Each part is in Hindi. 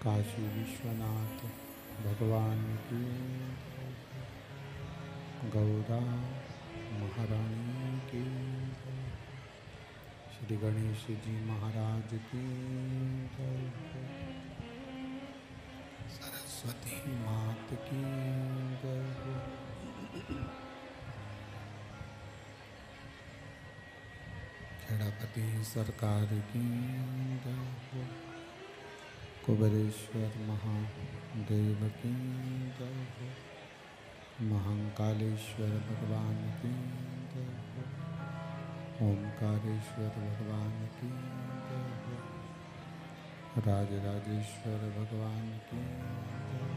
काशी विश्वनाथ भगवान की, गौरा महारानी की, श्री गणेश जी महाराज की, सरस्वती मात की जय, खेड़ापति सरकार की जय, कुबेरेश्वर महादेव की जय, महाकालेश्वर भगवान की जय, ओमकारेश्वर भगवान की जय, राजराजेश्वर भगवान की जय,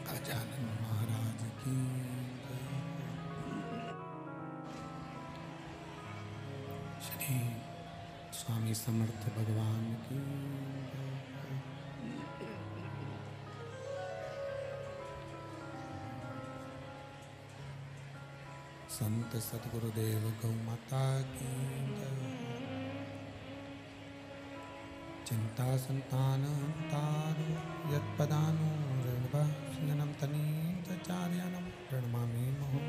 गजानन महाराज की जय, श्री स्वामी समर्थ भगवान की जय, संत सतगुरुदेव गौ माता की जय, चिंता संतान तारो यत्पदानु ऋणभाषणं तनीचार्यानं प्रणमामि मुहुः,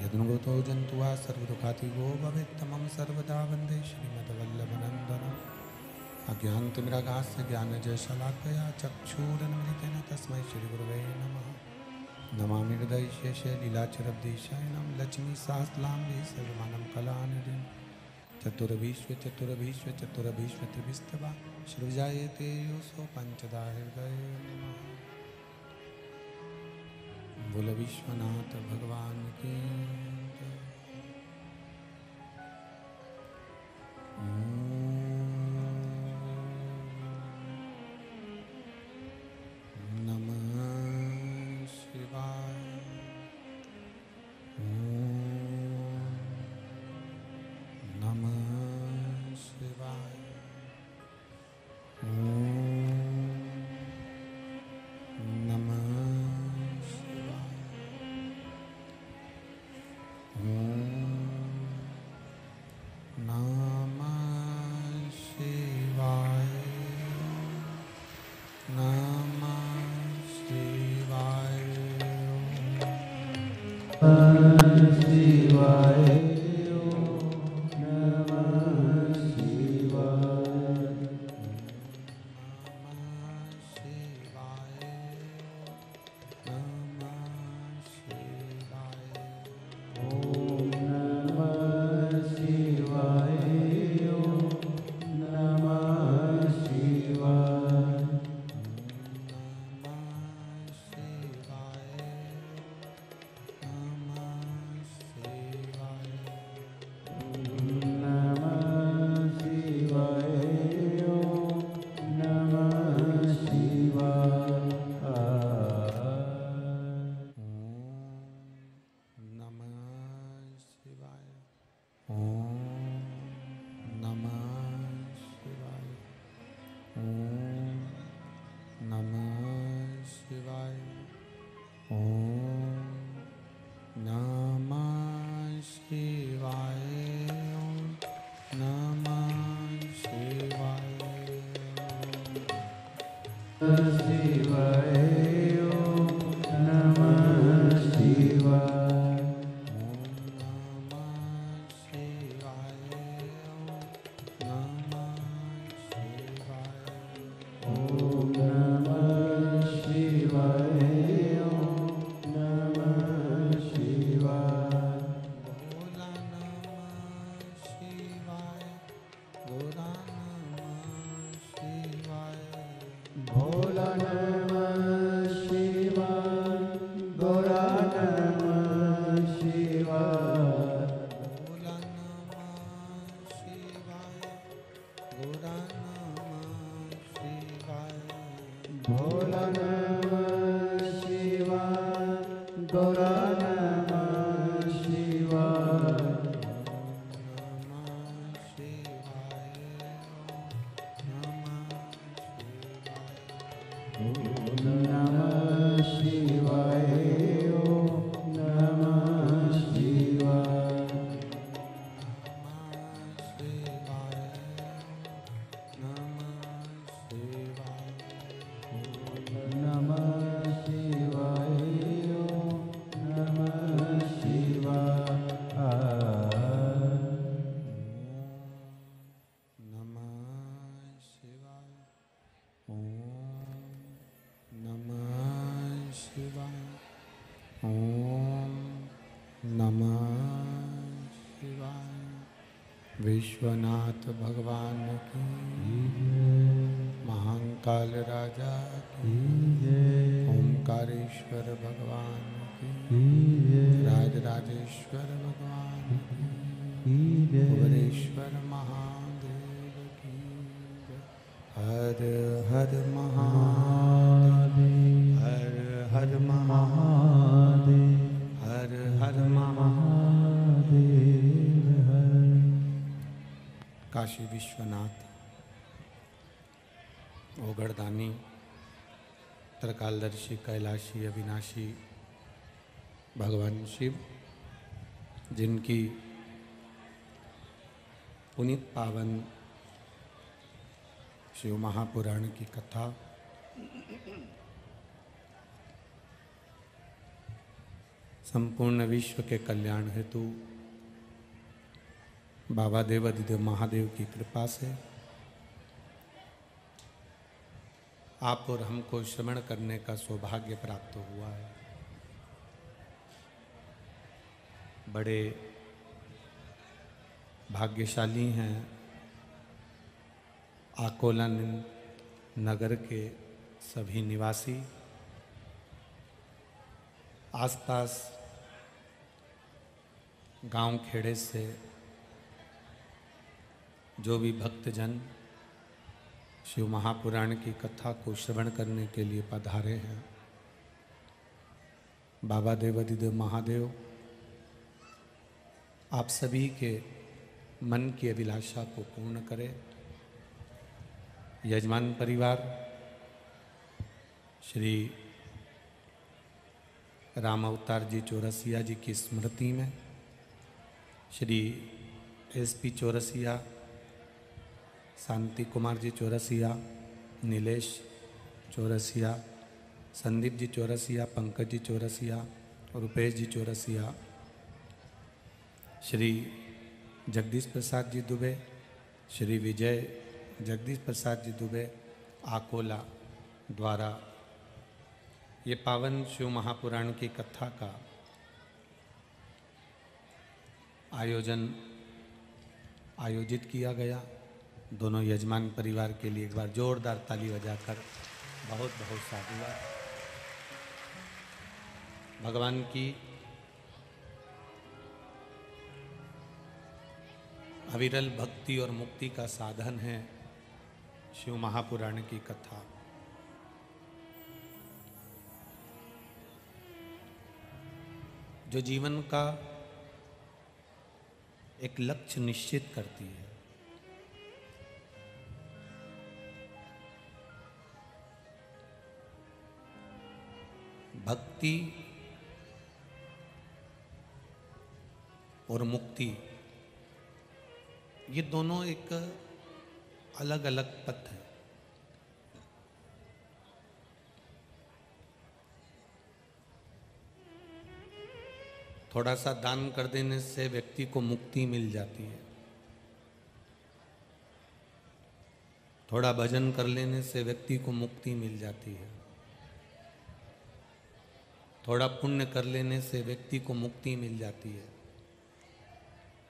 यदनुगतो जन्तुः सर्वदुःखातिगो भवेत् तमं सर्वदा वन्दे श्रीमद्वल्लभनन्दनम्, अज्ञानतिमिरागास्य ज्ञानजशलाकया चक्षुरुन्मिलितेन तस्मै श्रीगुरवे नमः, नमामि हृदयशेषे लीलाचरब्धीशयनं लक्ष्मीसहस्रनाम्नि सर्वमानं कलानिधिं, चतुरभीष्वचतुरभीष्वचतुरभीष्वत्रिभिस्तवा श्रीजायते योऽसो पञ्चदा हृदय नमः, बोल विश्वनाथ भगवान की जय। नमः शिवाय, नमः शिवाय, नमः शिवाय, नमः शिवाय, नमः शिवाय, शिवाय, भोला विश्वनाथ भगवान की महाकाल राजा की ओंकारेश्वर भगवान की राजराजेश्वर भगवान की भुवनेश्वर महादेव की हर हर महादेव हर हर महादेव हर हर महादेव हर। काशी विश्वनाथ ओगड़दानी त्रिकालदर्शी कैलाशी अविनाशी भगवान शिव, जिनकी पुनीत पावन शिव महापुराण की कथा संपूर्ण विश्व के कल्याण हेतु बाबा देवाधिदेव महादेव की कृपा से आप और हमको श्रवण करने का सौभाग्य प्राप्त हुआ है। बड़े भाग्यशाली हैं आकोला नगर के सभी निवासी, आसपास गांव खेड़े से जो भी भक्तजन शिव महापुराण की कथा को श्रवण करने के लिए पधारे हैं। बाबा देवाधिदेव महादेव आप सभी के मन की अभिलाषा को पूर्ण करें। यजमान परिवार श्री राम अवतार जी चौरसिया जी की स्मृति में श्री एसपी चौरसिया, शांति कुमार जी चौरसिया, नीलेश चौरसिया, संदीप जी चौरसिया, पंकज जी चौरसिया, रुपेश जी चौरसिया, श्री जगदीश प्रसाद जी दुबे, श्री विजय जगदीश प्रसाद जी दुबे आकोला द्वारा ये पावन शिव महापुराण की कथा का आयोजित किया गया। दोनों यजमान परिवार के लिए एक बार जोरदार ताली बजाकर बहुत बहुत साधुवाद। भगवान की अविरल भक्ति और मुक्ति का साधन है शिव महापुराण की कथा। जो जीवन का एक लक्ष्य निश्चित करती है। भक्ति और मुक्ति ये दोनों एक अलग अलग पथ है। थोड़ा सा दान कर देने से व्यक्ति को मुक्ति मिल जाती है, थोड़ा भजन कर लेने से व्यक्ति को मुक्ति मिल जाती है, थोड़ा पुण्य कर लेने से व्यक्ति को मुक्ति मिल जाती है।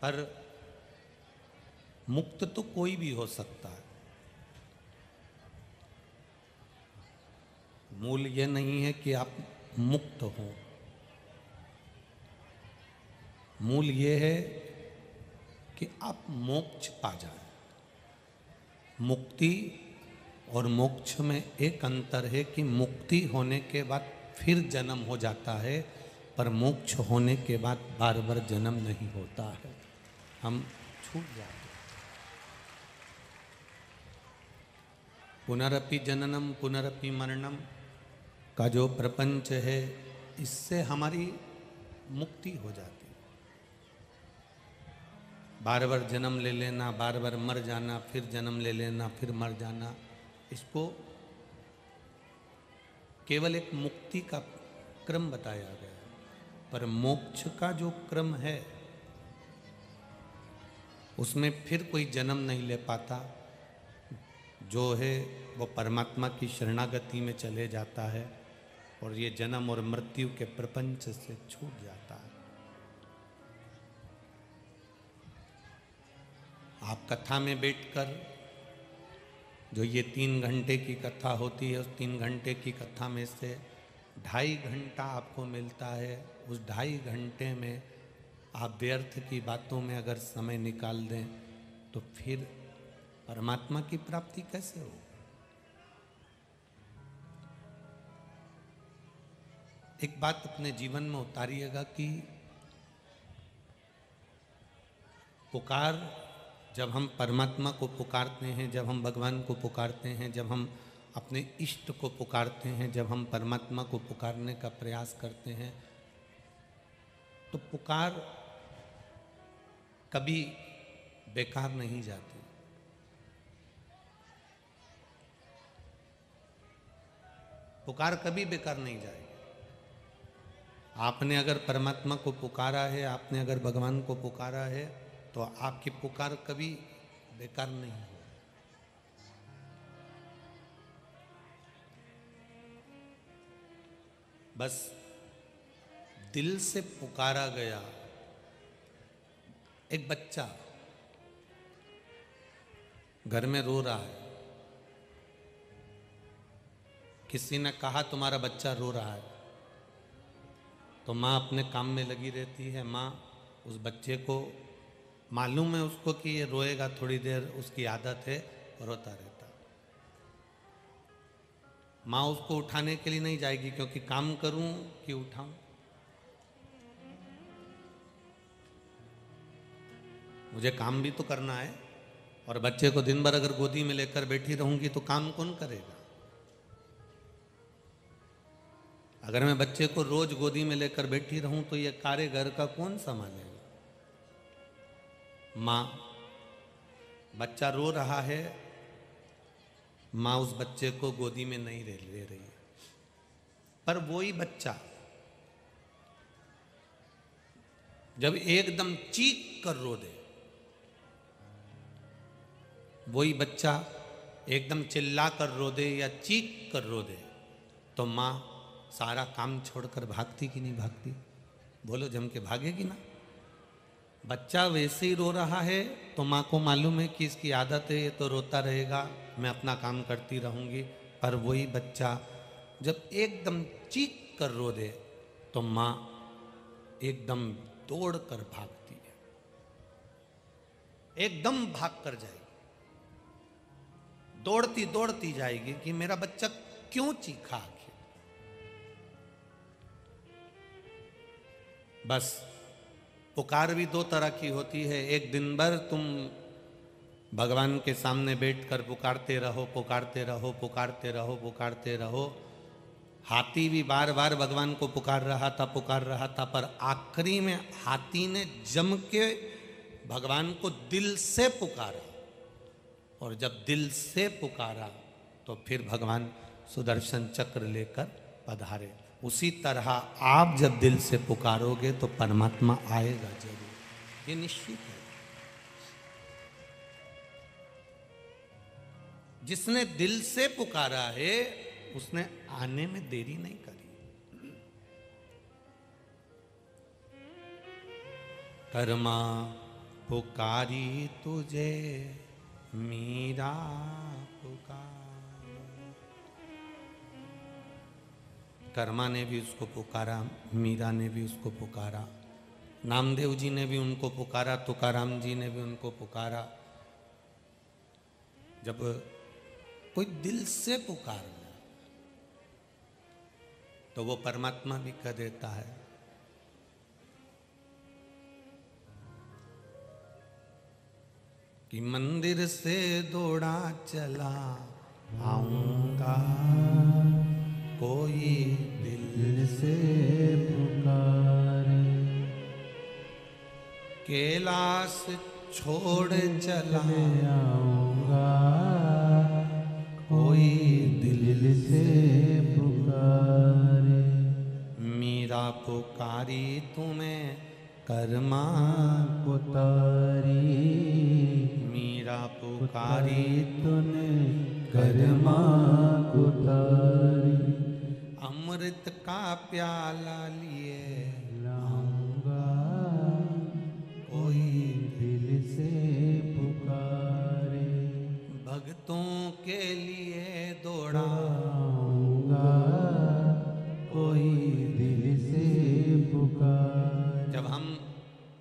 पर मुक्त तो कोई भी हो सकता है। मूल ये नहीं है कि आप मुक्त हो, मूल ये है कि आप मोक्ष पा जाए। मुक्ति और मोक्ष में एक अंतर है कि मुक्ति होने के बाद फिर जन्म हो जाता है, पर मोक्ष होने के बाद बार बार जन्म नहीं होता है, हम छूट जाते हैं। पुनरपि जननम पुनरपि मरणम का जो प्रपंच है, इससे हमारी मुक्ति हो जाती है। बार बार जन्म ले लेना, बार बार मर जाना, फिर जन्म ले लेना, फिर मर जाना, इसको केवल एक मुक्ति का क्रम बताया गया है। पर मोक्ष का जो क्रम है उसमें फिर कोई जन्म नहीं ले पाता। जो है वो परमात्मा की शरणागति में चले जाता है और ये जन्म और मृत्यु के प्रपंच से छूट जाता है। आप कथा में बैठकर जो ये 3 घंटे की कथा होती है, उस 3 घंटे की कथा में से 2.5 घंटा आपको मिलता है। उस 2.5 घंटे में आप व्यर्थ की बातों में अगर समय निकाल दें तो फिर परमात्मा की प्राप्ति कैसे हो? एक बात अपने जीवन में उतारिएगा कि पुकार, जब हम परमात्मा को पुकारते हैं, जब हम भगवान को पुकारते हैं, जब हम अपने इष्ट को पुकारते हैं, जब हम परमात्मा को पुकारने का प्रयास करते हैं, तो पुकार कभी बेकार नहीं जाती। पुकार कभी बेकार नहीं जाएगी। आपने अगर परमात्मा को पुकारा है, आपने अगर भगवान को पुकारा है, तो आपकी पुकार कभी बेकार नहीं हो। बस दिल से पुकारा गया। एक बच्चा घर में रो रहा है, किसी ने कहा तुम्हारा बच्चा रो रहा है, तो माँ अपने काम में लगी रहती है। माँ उस बच्चे को मालूम है उसको कि ये रोएगा थोड़ी देर, उसकी आदत है, रोता रहता। माँ उसको उठाने के लिए नहीं जाएगी, क्योंकि काम करूं कि उठाऊं। मुझे काम भी तो करना है, और बच्चे को दिन भर अगर गोदी में लेकर बैठी रहूंगी तो काम कौन करेगा? अगर मैं बच्चे को रोज गोदी में लेकर बैठी रहूं तो ये कार्य घर का कौन संभालेगा? माँ, बच्चा रो रहा है, माँ उस बच्चे को गोदी में नहीं ले रही है, पर वही बच्चा जब एकदम चीख कर रो दे, वही बच्चा एकदम चिल्ला कर रो दे या चीख कर रो दे, तो माँ सारा काम छोड़कर भागती कि नहीं भागती? बोलो, जम के भागेगी ना। बच्चा वैसे ही रो रहा है तो माँ को मालूम है कि इसकी आदत है, ये तो रोता रहेगा, मैं अपना काम करती रहूंगी। पर वही बच्चा जब एकदम चीख कर रो दे तो माँ एकदम दौड़ कर भागती है, एकदम भाग कर जाएगी, दौड़ती दौड़ती जाएगी कि मेरा बच्चा क्यों चीखा आखिर। बस पुकार भी 2 तरह की होती है। एक दिन भर तुम भगवान के सामने बैठकर पुकारते रहो, पुकारते रहो, पुकारते रहो, पुकारते रहो। हाथी भी बार बार भगवान को पुकार रहा था, पुकार रहा था, पर आखिरी में हाथी ने जम के भगवान को दिल से पुकारा, और जब दिल से पुकारा तो फिर भगवान सुदर्शन चक्र लेकर पधारे। उसी तरह आप जब दिल से पुकारोगे तो परमात्मा आएगा जरूर, ये निश्चित है। जिसने दिल से पुकारा है उसने आने में देरी नहीं करी। कर्मा पुकारी तुझे मीरा पुकार। कर्मा ने भी उसको पुकारा, मीरा ने भी उसको पुकारा, नामदेव जी ने भी उनको पुकारा, तुकाराम जी ने भी उनको पुकारा। जब कोई दिल से पुकारना तो वो परमात्मा भी कह देता है। कि मंदिर से दौड़ा चला आऊंगा, कोई दिल से पुकारे, कैलाश छोड़ चला आऊंगा, कोई दिल से पुकारे। मीरा पुकारी तुम्हें कर्मा पुकारी, मीरा पुकारी तूने कर्मा पुकारी। अमृत का प्याला लिए लाऊंगा, कोई दिल से पुकार।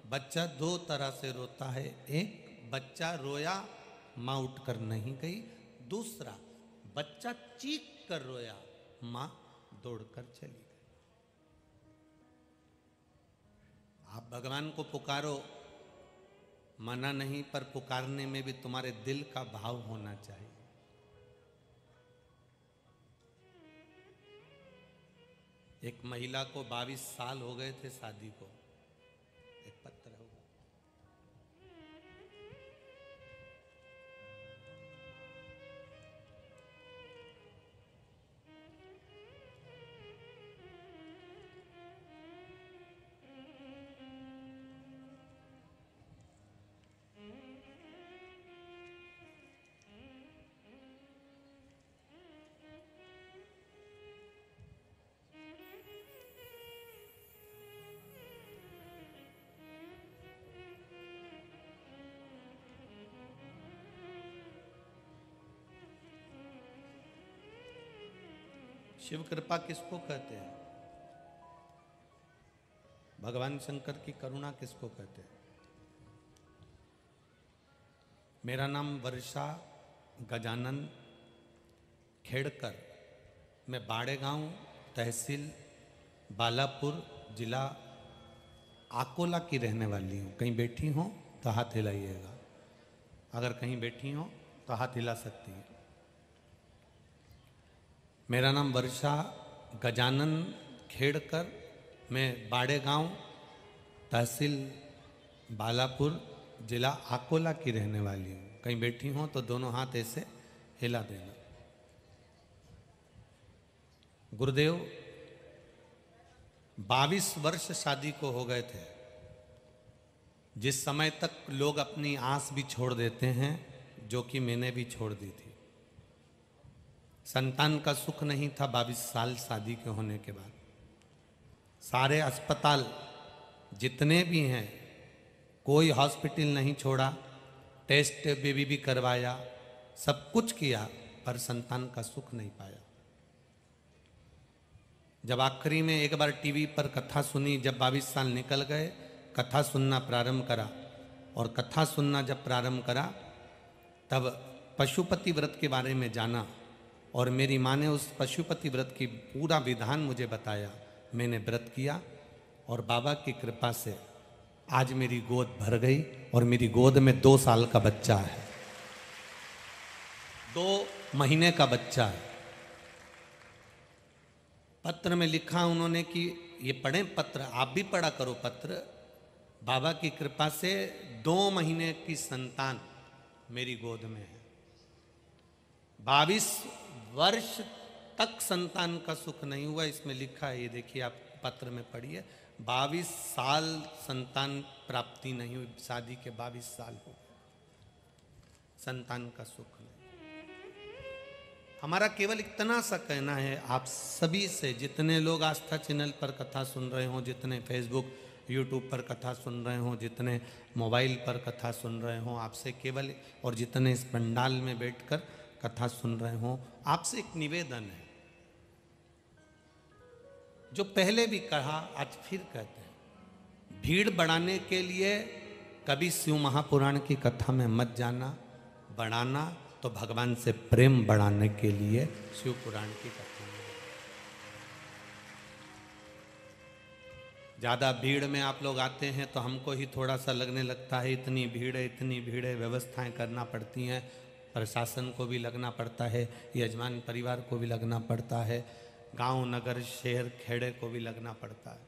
बच्चा दो तरह से रोता है। एक, बच्चा रोया, माँ उठकर नहीं गई। दूसरा, बच्चा चीख कर रोया, माँ दौड़कर चली गई। आप भगवान को पुकारो, मना नहीं, पर पुकारने में भी तुम्हारे दिल का भाव होना चाहिए। एक महिला को 22 साल हो गए थे शादी को, एक पत्र होगा। शिव कृपा किसको कहते हैं? भगवान शंकर की करुणा किसको कहते हैं? मेरा नाम वर्षा गजानन खेड़कर, मैं बाड़े गांव, तहसील बालापुर, जिला आकोला की रहने वाली हूँ। कहीं बैठी हो तो हाथ हिलाइएगा, अगर कहीं बैठी हो तो हाथ हिला सकती है। मेरा नाम वर्षा गजानन खेड़कर, मैं बाड़े गांव, तहसील बालापुर, जिला आकोला की रहने वाली हूँ। कहीं बैठी हो तो दोनों हाथ ऐसे हिला देना। गुरुदेव 22 वर्ष शादी को हो गए थे। जिस समय तक लोग अपनी आस भी छोड़ देते हैं, जो कि मैंने भी छोड़ दी थी। संतान का सुख नहीं था 22 साल शादी के होने के बाद। सारे अस्पताल जितने भी हैं, कोई हॉस्पिटल नहीं छोड़ा, टेस्ट बेबी भी करवाया, सब कुछ किया, पर संतान का सुख नहीं पाया। जब आखिरी में एक बार टीवी पर कथा सुनी, जब 22 साल निकल गए, कथा सुनना प्रारंभ करा। और कथा सुनना जब प्रारंभ करा, तब पशुपति व्रत के बारे में जाना, और मेरी माँ ने उस पशुपति व्रत की पूरा विधान मुझे बताया। मैंने व्रत किया और बाबा की कृपा से आज मेरी गोद भर गई, और मेरी गोद में 2 साल का बच्चा है, 2 महीने का बच्चा है। पत्र में लिखा उन्होंने कि ये पढ़ें पत्र, आप भी पढ़ा करो पत्र। बाबा की कृपा से 2 महीने की संतान मेरी गोद में है। 22 वर्ष तक संतान का सुख नहीं हुआ, इसमें लिखा है, ये देखिए आप पत्र में पढ़िए। 22 साल संतान प्राप्ति नहीं हुई, शादी के 22 साल हो गए, संतान का सुख नहीं। हमारा केवल इतना सा कहना है आप सभी से, जितने लोग आस्था चैनल पर कथा सुन रहे हो, जितने फेसबुक यूट्यूब पर कथा सुन रहे हो, जितने मोबाइल पर कथा सुन रहे हो, आपसे केवल, और जितने इस पंडाल में बैठकर कथा सुन रहे हो, आपसे एक निवेदन है, जो पहले भी कहा आज फिर कहते हैं। भीड़ बढ़ाने के लिए कभी शिव महापुराण की कथा में मत जाना, बढ़ाना तो भगवान से प्रेम बढ़ाने के लिए शिव पुराण की कथा में। ज़्यादा भीड़ में आप लोग आते हैं तो हमको ही थोड़ा सा लगने लगता है, इतनी भीड़ है, इतनी भीड़ है, व्यवस्थाएं करना पड़ती हैं, प्रशासन को भी लगना पड़ता है, यजमान परिवार को भी लगना पड़ता है, गांव नगर शहर खेड़े को भी लगना पड़ता है।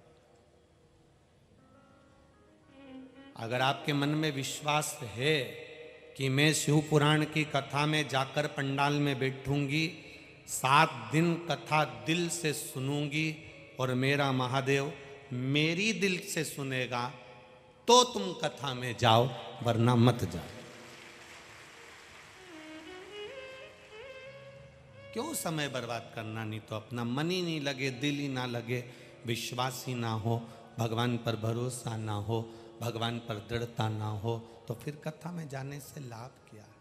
अगर आपके मन में विश्वास है कि मैं शिव पुराण की कथा में जाकर पंडाल में बैठूंगी, 7 दिन कथा दिल से सुनूंगी, और मेरा महादेव मेरी दिल से सुनेगा, तो तुम कथा में जाओ, वरना मत जाओ। क्यों समय बर्बाद करना? नहीं तो अपना मन ही नहीं लगे, दिल ही ना लगे, विश्वास ही ना हो, भगवान पर भरोसा ना हो, भगवान पर दृढ़ता ना हो, तो फिर कथा में जाने से लाभ क्या है?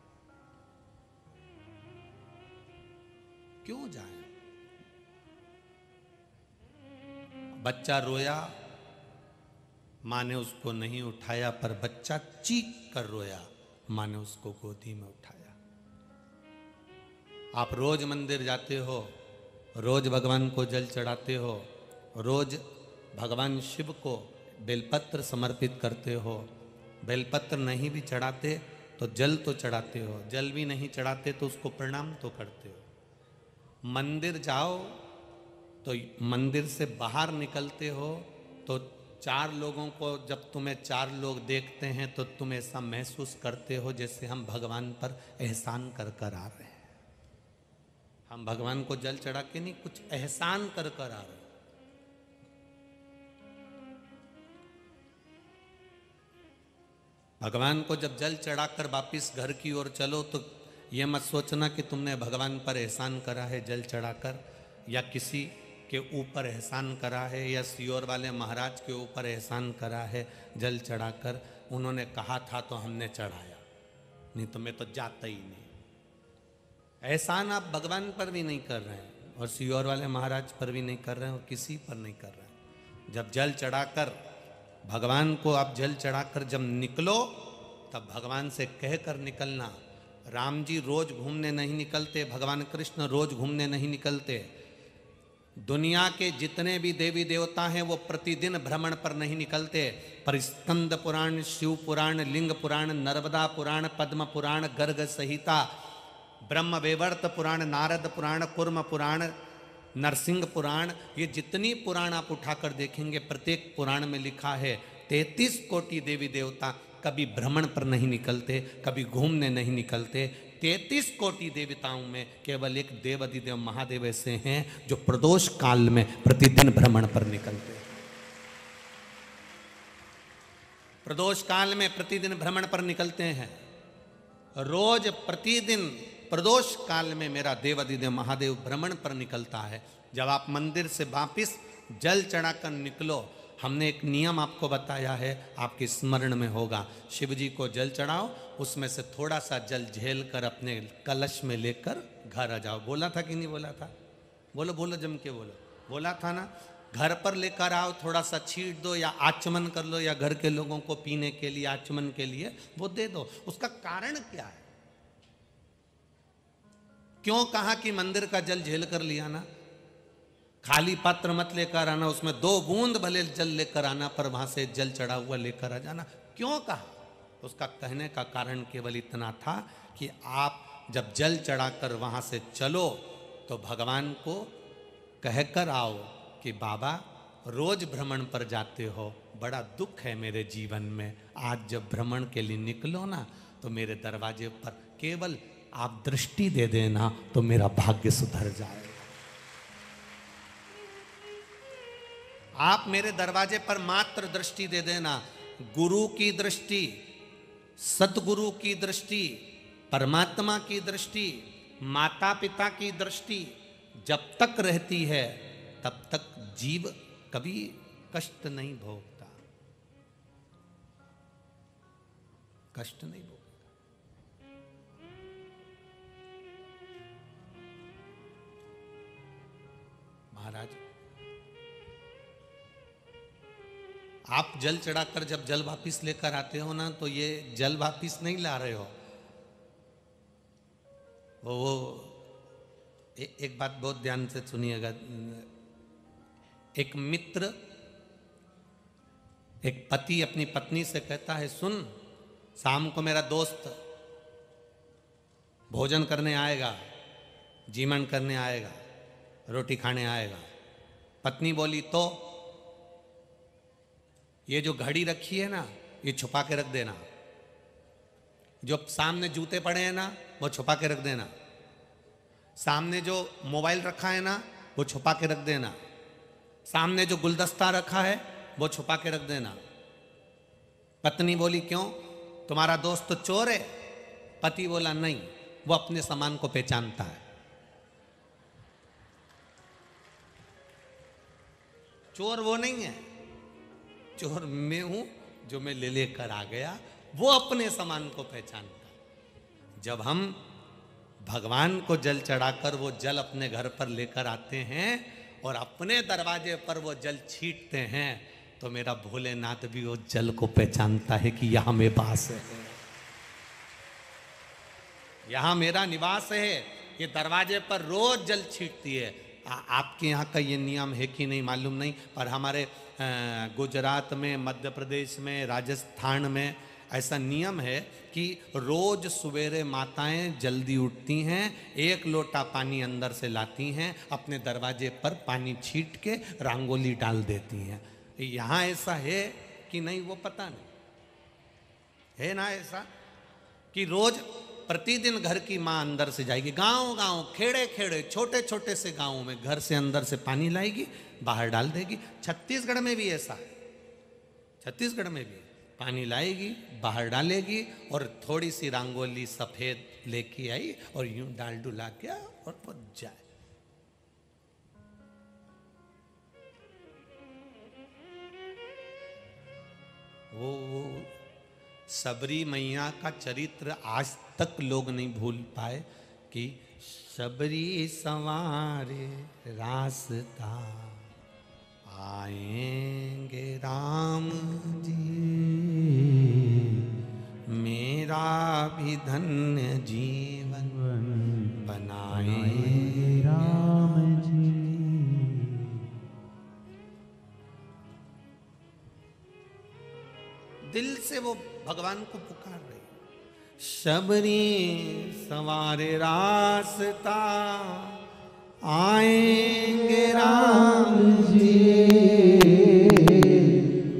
क्यों जाएं? बच्चा रोया, माँ ने उसको नहीं उठाया, पर बच्चा चीख कर रोया, माँ ने उसको गोदी में उठाया। आप रोज मंदिर जाते हो, रोज भगवान को जल चढ़ाते हो, रोज भगवान शिव को बेलपत्र समर्पित करते हो। बेलपत्र नहीं भी चढ़ाते तो जल तो चढ़ाते हो, जल भी नहीं चढ़ाते तो उसको प्रणाम तो करते हो। मंदिर जाओ तो मंदिर से बाहर निकलते हो तो चार लोगों को, जब तुम्हें चार लोग देखते हैं तो तुम ऐसा महसूस करते हो जैसे हम भगवान पर एहसान कर कर आ रहे हैं। हम भगवान को जल चढ़ा के नहीं, कुछ एहसान कर कर आ रहे हैं। भगवान को जब जल चढ़ाकर वापिस घर की ओर चलो तो ये मत सोचना कि तुमने भगवान पर एहसान करा है जल चढ़ाकर, या किसी के ऊपर एहसान करा है, या सियोर वाले महाराज के ऊपर एहसान करा है जल चढ़ाकर। उन्होंने कहा था तो हमने चढ़ाया, नहीं तो मैं तो जाता ही नहीं। एहसान आप भगवान पर भी नहीं कर रहे हैं और सियोर वाले महाराज पर भी नहीं कर रहे हैं और किसी पर नहीं कर रहे हैं। जब जल चढ़ाकर भगवान को आप जल चढ़ाकर जब निकलो तब भगवान से कहकर निकलना। राम जी रोज घूमने नहीं निकलते, भगवान कृष्ण रोज घूमने नहीं निकलते। दुनिया के जितने भी देवी देवता हैं वो प्रतिदिन भ्रमण पर नहीं निकलते, पर स्कंद पुराण, शिव पुराण, लिंग पुराण, नर्मदा पुराण, पद्म पुराण, गर्ग संहिता, ब्रह्म वैवर्त पुराण, नारद पुराण, कुर्म पुराण, नरसिंह पुराण, ये जितनी पुराण आप उठाकर देखेंगे प्रत्येक पुराण में लिखा है 33 कोटि देवी देवता कभी भ्रमण पर नहीं निकलते, कभी घूमने नहीं निकलते। 33 कोटि देवताओं में केवल एक देवाधिदेव महादेव ऐसे हैं जो प्रदोष काल में प्रतिदिन भ्रमण पर निकलते हैं। प्रदोष काल में प्रतिदिन भ्रमण पर निकलते हैं। रोज प्रतिदिन प्रदोष काल में मेरा देवाधिदेव महादेव भ्रमण पर निकलता है। जब आप मंदिर से वापिस जल चढ़ाकर निकलो, हमने एक नियम आपको बताया है, आपके स्मरण में होगा। शिव जी को जल चढ़ाओ, उसमें से थोड़ा सा जल झेल कर अपने कलश में लेकर घर आ जाओ। बोला था कि नहीं बोला था? बोलो बोलो, जम के बोलो। बोला था ना? घर पर लेकर आओ, थोड़ा सा छीट दो या आचमन कर लो, या घर के लोगों को पीने के लिए आचमन के लिए वो दे दो। उसका कारण क्या है? क्यों कहा कि मंदिर का जल झेल कर लिया ना? खाली पात्र मत लेकर आना, उसमें 2 बूंद भले जल लेकर आना, पर वहां से जल चढ़ा हुआ लेकर आ जाना। क्यों कहा? उसका कहने का कारण केवल इतना था कि आप जब जल चढ़ाकर वहां से चलो तो भगवान को कहकर आओ कि बाबा रोज भ्रमण पर जाते हो, बड़ा दुख है मेरे जीवन में, आज जब भ्रमण के लिए निकलो ना तो मेरे दरवाजे पर केवल आप दृष्टि दे देना तो मेरा भाग्य सुधर जाएगा। आप मेरे दरवाजे पर मात्र दृष्टि दे देना। गुरु की दृष्टि, सतगुरु की दृष्टि, परमात्मा की दृष्टि, माता पिता की दृष्टि जब तक रहती है तब तक जीव कभी कष्ट नहीं भोगता, कष्ट नहीं भोगता। महाराज, आप जल चढ़ाकर जब जल वापिस लेकर आते हो ना, तो ये जल वापिस नहीं ला रहे हो। वो एक बात बहुत ध्यान से सुनिएगा। एक मित्र, एक पति अपनी पत्नी से कहता है, सुन, शाम को मेरा दोस्त भोजन करने आएगा, जीवन करने आएगा, रोटी खाने आएगा। पत्नी बोली, तो ये जो घड़ी रखी है ना, ये छुपा के रख देना। जो सामने जूते पड़े हैं ना, वो छुपा के रख देना। सामने जो मोबाइल रखा है ना, वो छुपा के रख देना। सामने जो गुलदस्ता रखा है, वो छुपा के रख देना। पत्नी बोली, क्यों, तुम्हारा दोस्त तो चोर है? पति बोला, नहीं, वो अपने सामान को पहचानता है। चोर वो नहीं है, चोर मैं हूं जो मैं ले लेकर आ गया। वो अपने सामान को पहचानता है। जब हम भगवान को जल चढ़ाकर वो जल अपने घर पर लेकर आते हैं और अपने दरवाजे पर वो जल छींटते हैं, तो मेरा भोलेनाथ भी वो जल को पहचानता है कि यहाँ में वास है, यहाँ मेरा निवास है। ये दरवाजे पर रोज जल छींटती है। आपके यहाँ का ये नियम है कि नहीं मालूम नहीं, पर हमारे गुजरात में, मध्य प्रदेश में, राजस्थान में ऐसा नियम है कि रोज सवेरे माताएं जल्दी उठती हैं, 1 लोटा पानी अंदर से लाती हैं, अपने दरवाजे पर पानी छींट के रंगोली डाल देती हैं। यहाँ ऐसा है कि नहीं वो पता नहीं, है ना ऐसा कि रोज प्रतिदिन घर की माँ अंदर से जाएगी, गांव गांव, खेड़े खेड़े, छोटे छोटे से गांवों में घर से अंदर से पानी लाएगी, बाहर डाल देगी। छत्तीसगढ़ में भी ऐसा है, छत्तीसगढ़ में भी पानी लाएगी, बाहर डालेगी और थोड़ी सी रंगोली सफेद लेके आई और यूं डाल डुला के और वो जाए। वो सबरी मैया का चरित्र आज तक लोग नहीं भूल पाए कि सबरी संवारे रास्ता, आएंगे राम जी, मेरा भी धन्य जीवन बनाएंगे राम जी। दिल से वो भगवान को पुकार रही, सबरी संवारे रास्ता, आएंगे राम जी,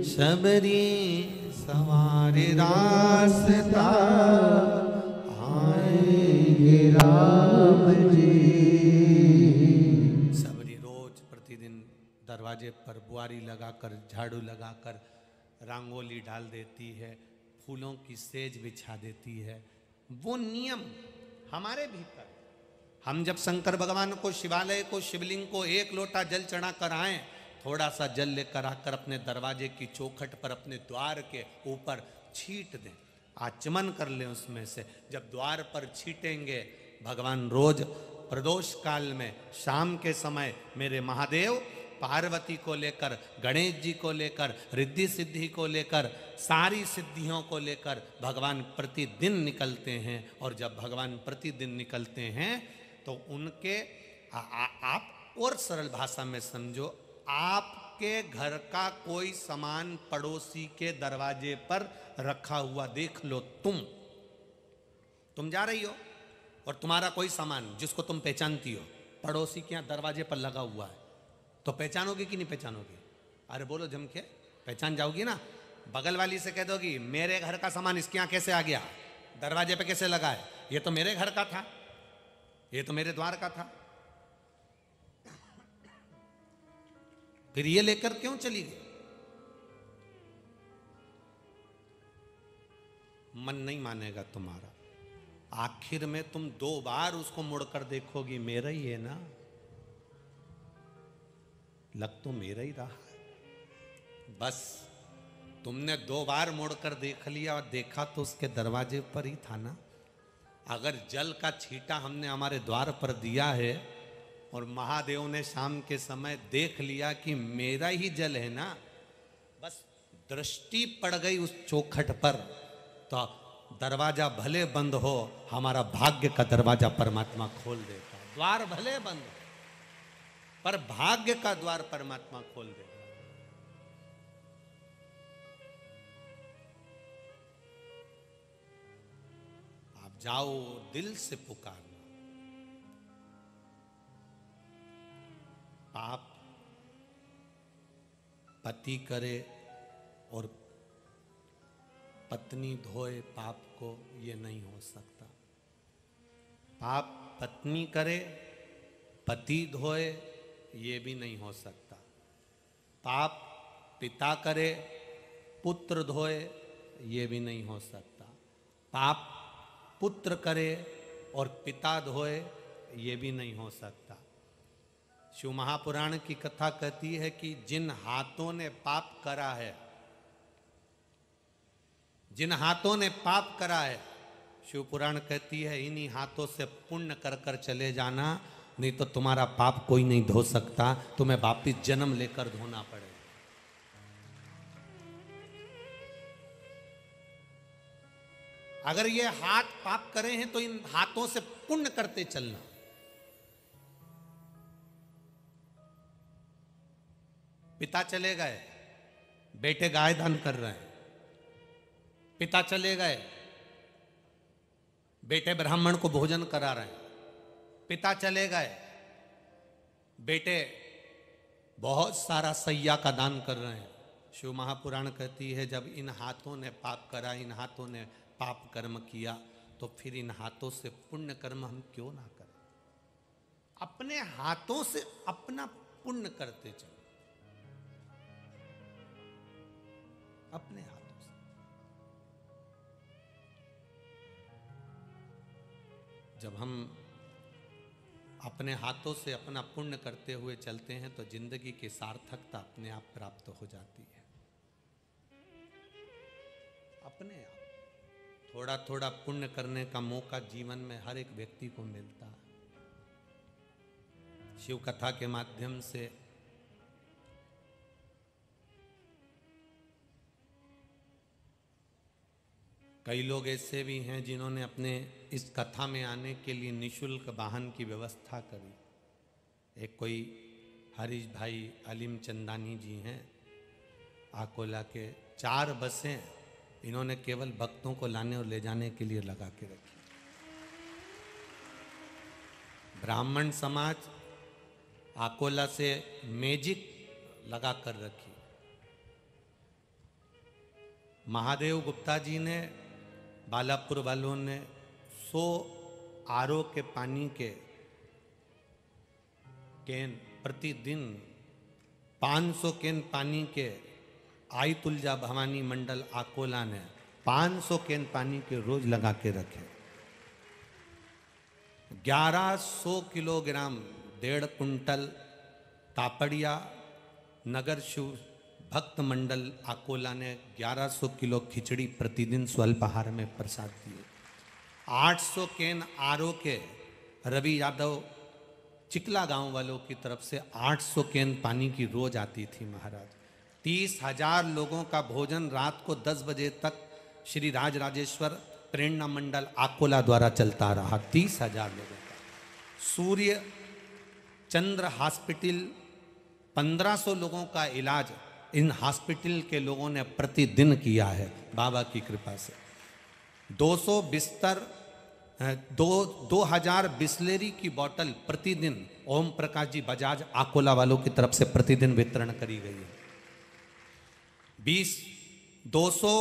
सबरी संवारे रास्ता, आएंगे राम जी। सबरी रोज प्रतिदिन दरवाजे पर बुआरी लगाकर, झाड़ू लगाकर रंगोली डाल देती है, फूलों की सेज बिछा देती है। वो नियम हमारे भीतर, हम जब शंकर भगवान को, शिवालय को, शिवलिंग को 1 लोटा जल चढ़ा कर आए, थोड़ा सा जल लेकर आकर अपने दरवाजे की चौखट पर, अपने द्वार के ऊपर छींट दें, आचमन कर लें उसमें से। जब द्वार पर छीटेंगे, भगवान रोज प्रदोष काल में शाम के समय मेरे महादेव पार्वती को लेकर, गणेश जी को लेकर, रिद्धि सिद्धि को लेकर, सारी सिद्धियों को लेकर भगवान प्रतिदिन निकलते हैं। और जब भगवान प्रतिदिन निकलते हैं तो उनके आप और सरल भाषा में समझो, आपके घर का कोई सामान पड़ोसी के दरवाजे पर रखा हुआ देख लो, तुम जा रही हो और तुम्हारा कोई सामान जिसको तुम पहचानती हो पड़ोसी के यहाँ दरवाजे पर लगा हुआ है, तो पहचानोगे कि नहीं पहचानोगे? अरे बोलो जम के, पहचान जाओगी ना। बगल वाली से कह दोगी मेरे घर का सामान इसके यहाँ कैसे आ गया, दरवाजे पे कैसे लगा है, ये तो मेरे घर का था, ये तो मेरे द्वार का था, फिर ये लेकर क्यों चली गई? मन नहीं मानेगा तुम्हारा। आखिर में तुम 2 बार उसको मुड़कर देखोगी, मेरा ही है ना, लग तो मेरा ही रहा है। बस तुमने 2 बार मुड़कर देख लिया और देखा तो उसके दरवाजे पर ही था ना। अगर जल का छींटा हमने हमारे द्वार पर दिया है और महादेव ने शाम के समय देख लिया कि मेरा ही जल है ना, बस दृष्टि पड़ गई उस चौखट पर, तो दरवाजा भले बंद हो, हमारा भाग्य का दरवाजा परमात्मा खोल देता। द्वार भले बंद हो पर भाग्य का द्वार परमात्मा खोल देता। आप जाओ, दिल से पुकारना। पाप पति करे और पत्नी धोए पाप को, ये नहीं हो सकता। पाप पत्नी करे, पति धोए, ये भी नहीं हो सकता। पाप पिता करे, पुत्र धोए, ये भी नहीं हो सकता। पाप पुत्र करे और पिता धोए, ये भी नहीं हो सकता। शिव महापुराण की कथा कहती है कि जिन हाथों ने पाप करा है, जिन हाथों ने पाप करा है, शिव पुराण कहती है इन्हीं हाथों से पुण्य कर कर चले जाना, नहीं तो तुम्हारा पाप कोई नहीं धो सकता, तुम्हें वापिस जन्म लेकर धोना पड़ेगा। अगर ये हाथ पाप करे हैं तो इन हाथों से पुण्य करते चलना। पिता चले गए, बेटे गाय दान कर रहे हैं। पिता चले गए, बेटे ब्राह्मण को भोजन करा रहे हैं। पिता चले गए, बेटे बहुत सारा सैया का दान कर रहे हैं। शिव महापुराण कहती है जब इन हाथों ने पाप करा, इन हाथों ने पाप कर्म किया, तो फिर इन हाथों से पुण्य कर्म हम क्यों ना करें। अपने हाथों से अपना पुण्य करते चलो, अपने हाथों से। जब हम अपने हाथों से अपना पुण्य करते हुए चलते हैं तो जिंदगी की सार्थकता अपने आप प्राप्त हो जाती है। अपने आप थोड़ा थोड़ा पुण्य करने का मौका जीवन में हर एक व्यक्ति को मिलता है। शिव कथा के माध्यम से कई लोग ऐसे भी हैं जिन्होंने अपने इस कथा में आने के लिए निशुल्क वाहन की व्यवस्था करी। एक कोई हरीश भाई अलीम चंदानी जी हैं, आकोला के, 4 बसें इन्होंने केवल भक्तों को लाने और ले जाने के लिए लगा के रखी। ब्राह्मण समाज आकोला से मैजिक लगा कर रखी। महादेव गुप्ता जी ने, बालापुर वालों ने 100 आरओ के पानी के कैन प्रतिदिन, 500 कैन पानी के, आई तुलजा भवानी मंडल आकोला ने 500 कैन पानी के रोज लगा के रखे। 1100 किलोग्राम 1.5 कुंटल तापड़िया नगर शिव भक्त मंडल आकोला ने 1100 किलो खिचड़ी प्रतिदिन स्वल्पाहार में प्रसाद दिए। 800 कैन आरओ के रवि यादव चिकला गांव वालों की तरफ से 800 कैन पानी की रोज आती थी महाराज। 30,000 लोगों का भोजन रात को 10 बजे तक श्री राजराजेश्वर प्रेरणा मंडल आकोला द्वारा चलता रहा। 30,000 लोगों का। सूर्य चंद्र हॉस्पिटल 1500 लोगों का इलाज इन हॉस्पिटल के लोगों ने प्रतिदिन किया है बाबा की कृपा से। 200 बिस्तर, 2000 बिस्लेरी की बोतल प्रतिदिन ओम प्रकाश जी बजाज आकोला वालों की तरफ से प्रतिदिन वितरण करी गई है। 200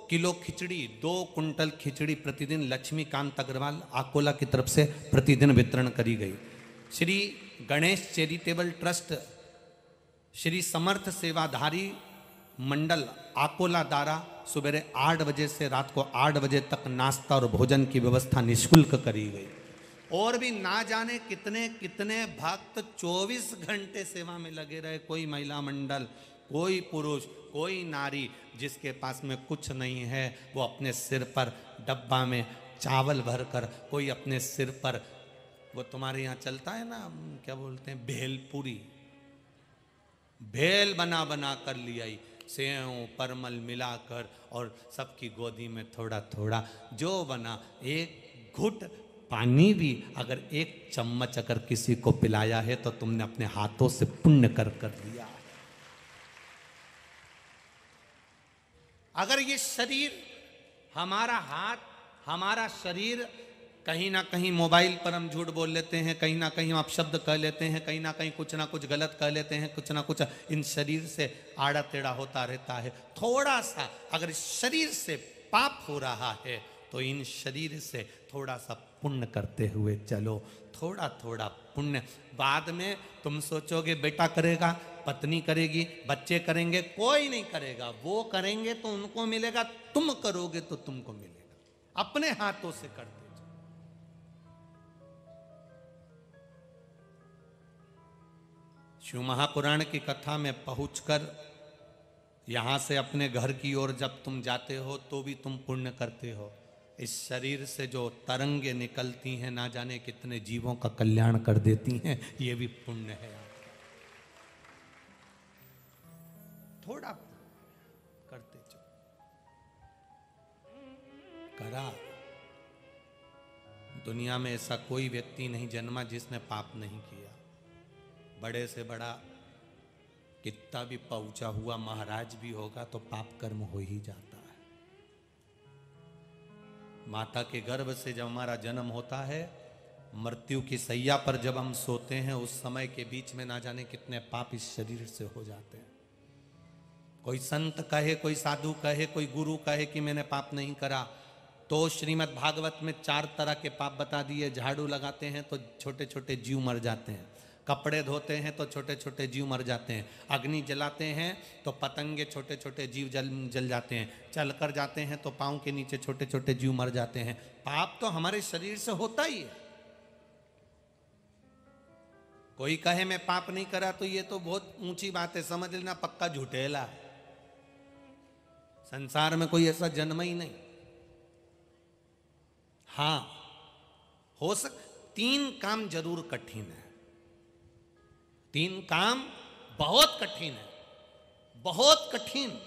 किलो खिचड़ी, 2 कुंटल खिचड़ी प्रतिदिन लक्ष्मीकांत अग्रवाल आकोला की तरफ से प्रतिदिन वितरण करी गई। श्री गणेश चैरिटेबल ट्रस्ट, श्री समर्थ सेवाधारी मंडल आकोला द्वारा सुबह 8 बजे से रात को 8 बजे तक नाश्ता और भोजन की व्यवस्था निःशुल्क करी गई। और भी ना जाने कितने कितने भक्त 24 घंटे सेवा में लगे रहे। कोई महिला मंडल, कोई पुरुष, कोई नारी, जिसके पास में कुछ नहीं है वो अपने सिर पर डब्बा में चावल भरकर, कोई अपने सिर पर, वो तुम्हारे यहाँ चलता है ना, क्या बोलते हैं, भेलपुरी, भेल बना बना कर लिया, सेव परमल मिलाकर, और सबकी गोदी में थोड़ा थोड़ा जो बना। एक घुट पानी भी अगर 1 चम्मच अगर किसी को पिलाया है तो तुमने अपने हाथों से पुण्य कर दिया। अगर ये शरीर, हमारा हाथ, हमारा शरीर, कहीं ना कहीं मोबाइल पर हम झूठ बोल लेते हैं, कहीं ना कहीं हम अपशब्द कह लेते हैं, कहीं ना कहीं कुछ ना कुछ गलत कह लेते हैं, कुछ ना कुछ इन शरीर से आड़ा टेढ़ा होता रहता है। थोड़ा सा अगर शरीर से पाप हो रहा है तो इन शरीर से थोड़ा सा पुण्य करते हुए चलो। थोड़ा थोड़ा पुण्य। बाद में तुम सोचोगे बेटा करेगा, पत्नी करेगी, बच्चे करेंगे, कोई नहीं करेगा। वो करेंगे तो उनको मिलेगा, तुम करोगे तो तुमको मिलेगा। अपने हाथों से करते। शिव महापुराण की कथा में पहुंचकर यहाँ से अपने घर की ओर जब तुम जाते हो तो भी तुम पुण्य करते हो। इस शरीर से जो तरंगे निकलती हैं, ना जाने कितने जीवों का कल्याण कर देती हैं, ये भी पुण्य है। थोड़ा करते चलो। करा दुनिया में ऐसा कोई व्यक्ति नहीं जन्मा जिसने पाप नहीं किया। बड़े से बड़ा कितना भी पहुंचा हुआ महाराज भी होगा तो पाप कर्म हो ही जाता है। माता के गर्भ से जब हमारा जन्म होता है, मृत्यु की सैया पर जब हम सोते हैं, उस समय के बीच में ना जाने कितने पाप इस शरीर से हो जाते हैं। कोई संत कहे, कोई साधु कहे, कोई गुरु कहे कि मैंने पाप नहीं करा, तो श्रीमद् भागवत में 4 तरह के पाप बता दिए। झाड़ू लगाते हैं तो छोटे छोटे जीव मर जाते हैं, कपड़े धोते हैं तो छोटे छोटे जीव मर जाते हैं, अग्नि जलाते हैं तो पतंगे छोटे छोटे जीव जल जाते हैं, चल कर जाते हैं तो पाँव के नीचे छोटे छोटे जीव मर जाते हैं। पाप तो हमारे शरीर से होता ही है। कोई कहे मैं पाप नहीं करा तो ये तो बहुत ऊंची बात है, समझ लेना पक्का झूठेला है। संसार में कोई ऐसा जन्म ही नहीं। हाँ, हो 3 काम जरूर कठिन है। 3 काम बहुत कठिन है, बहुत कठिन।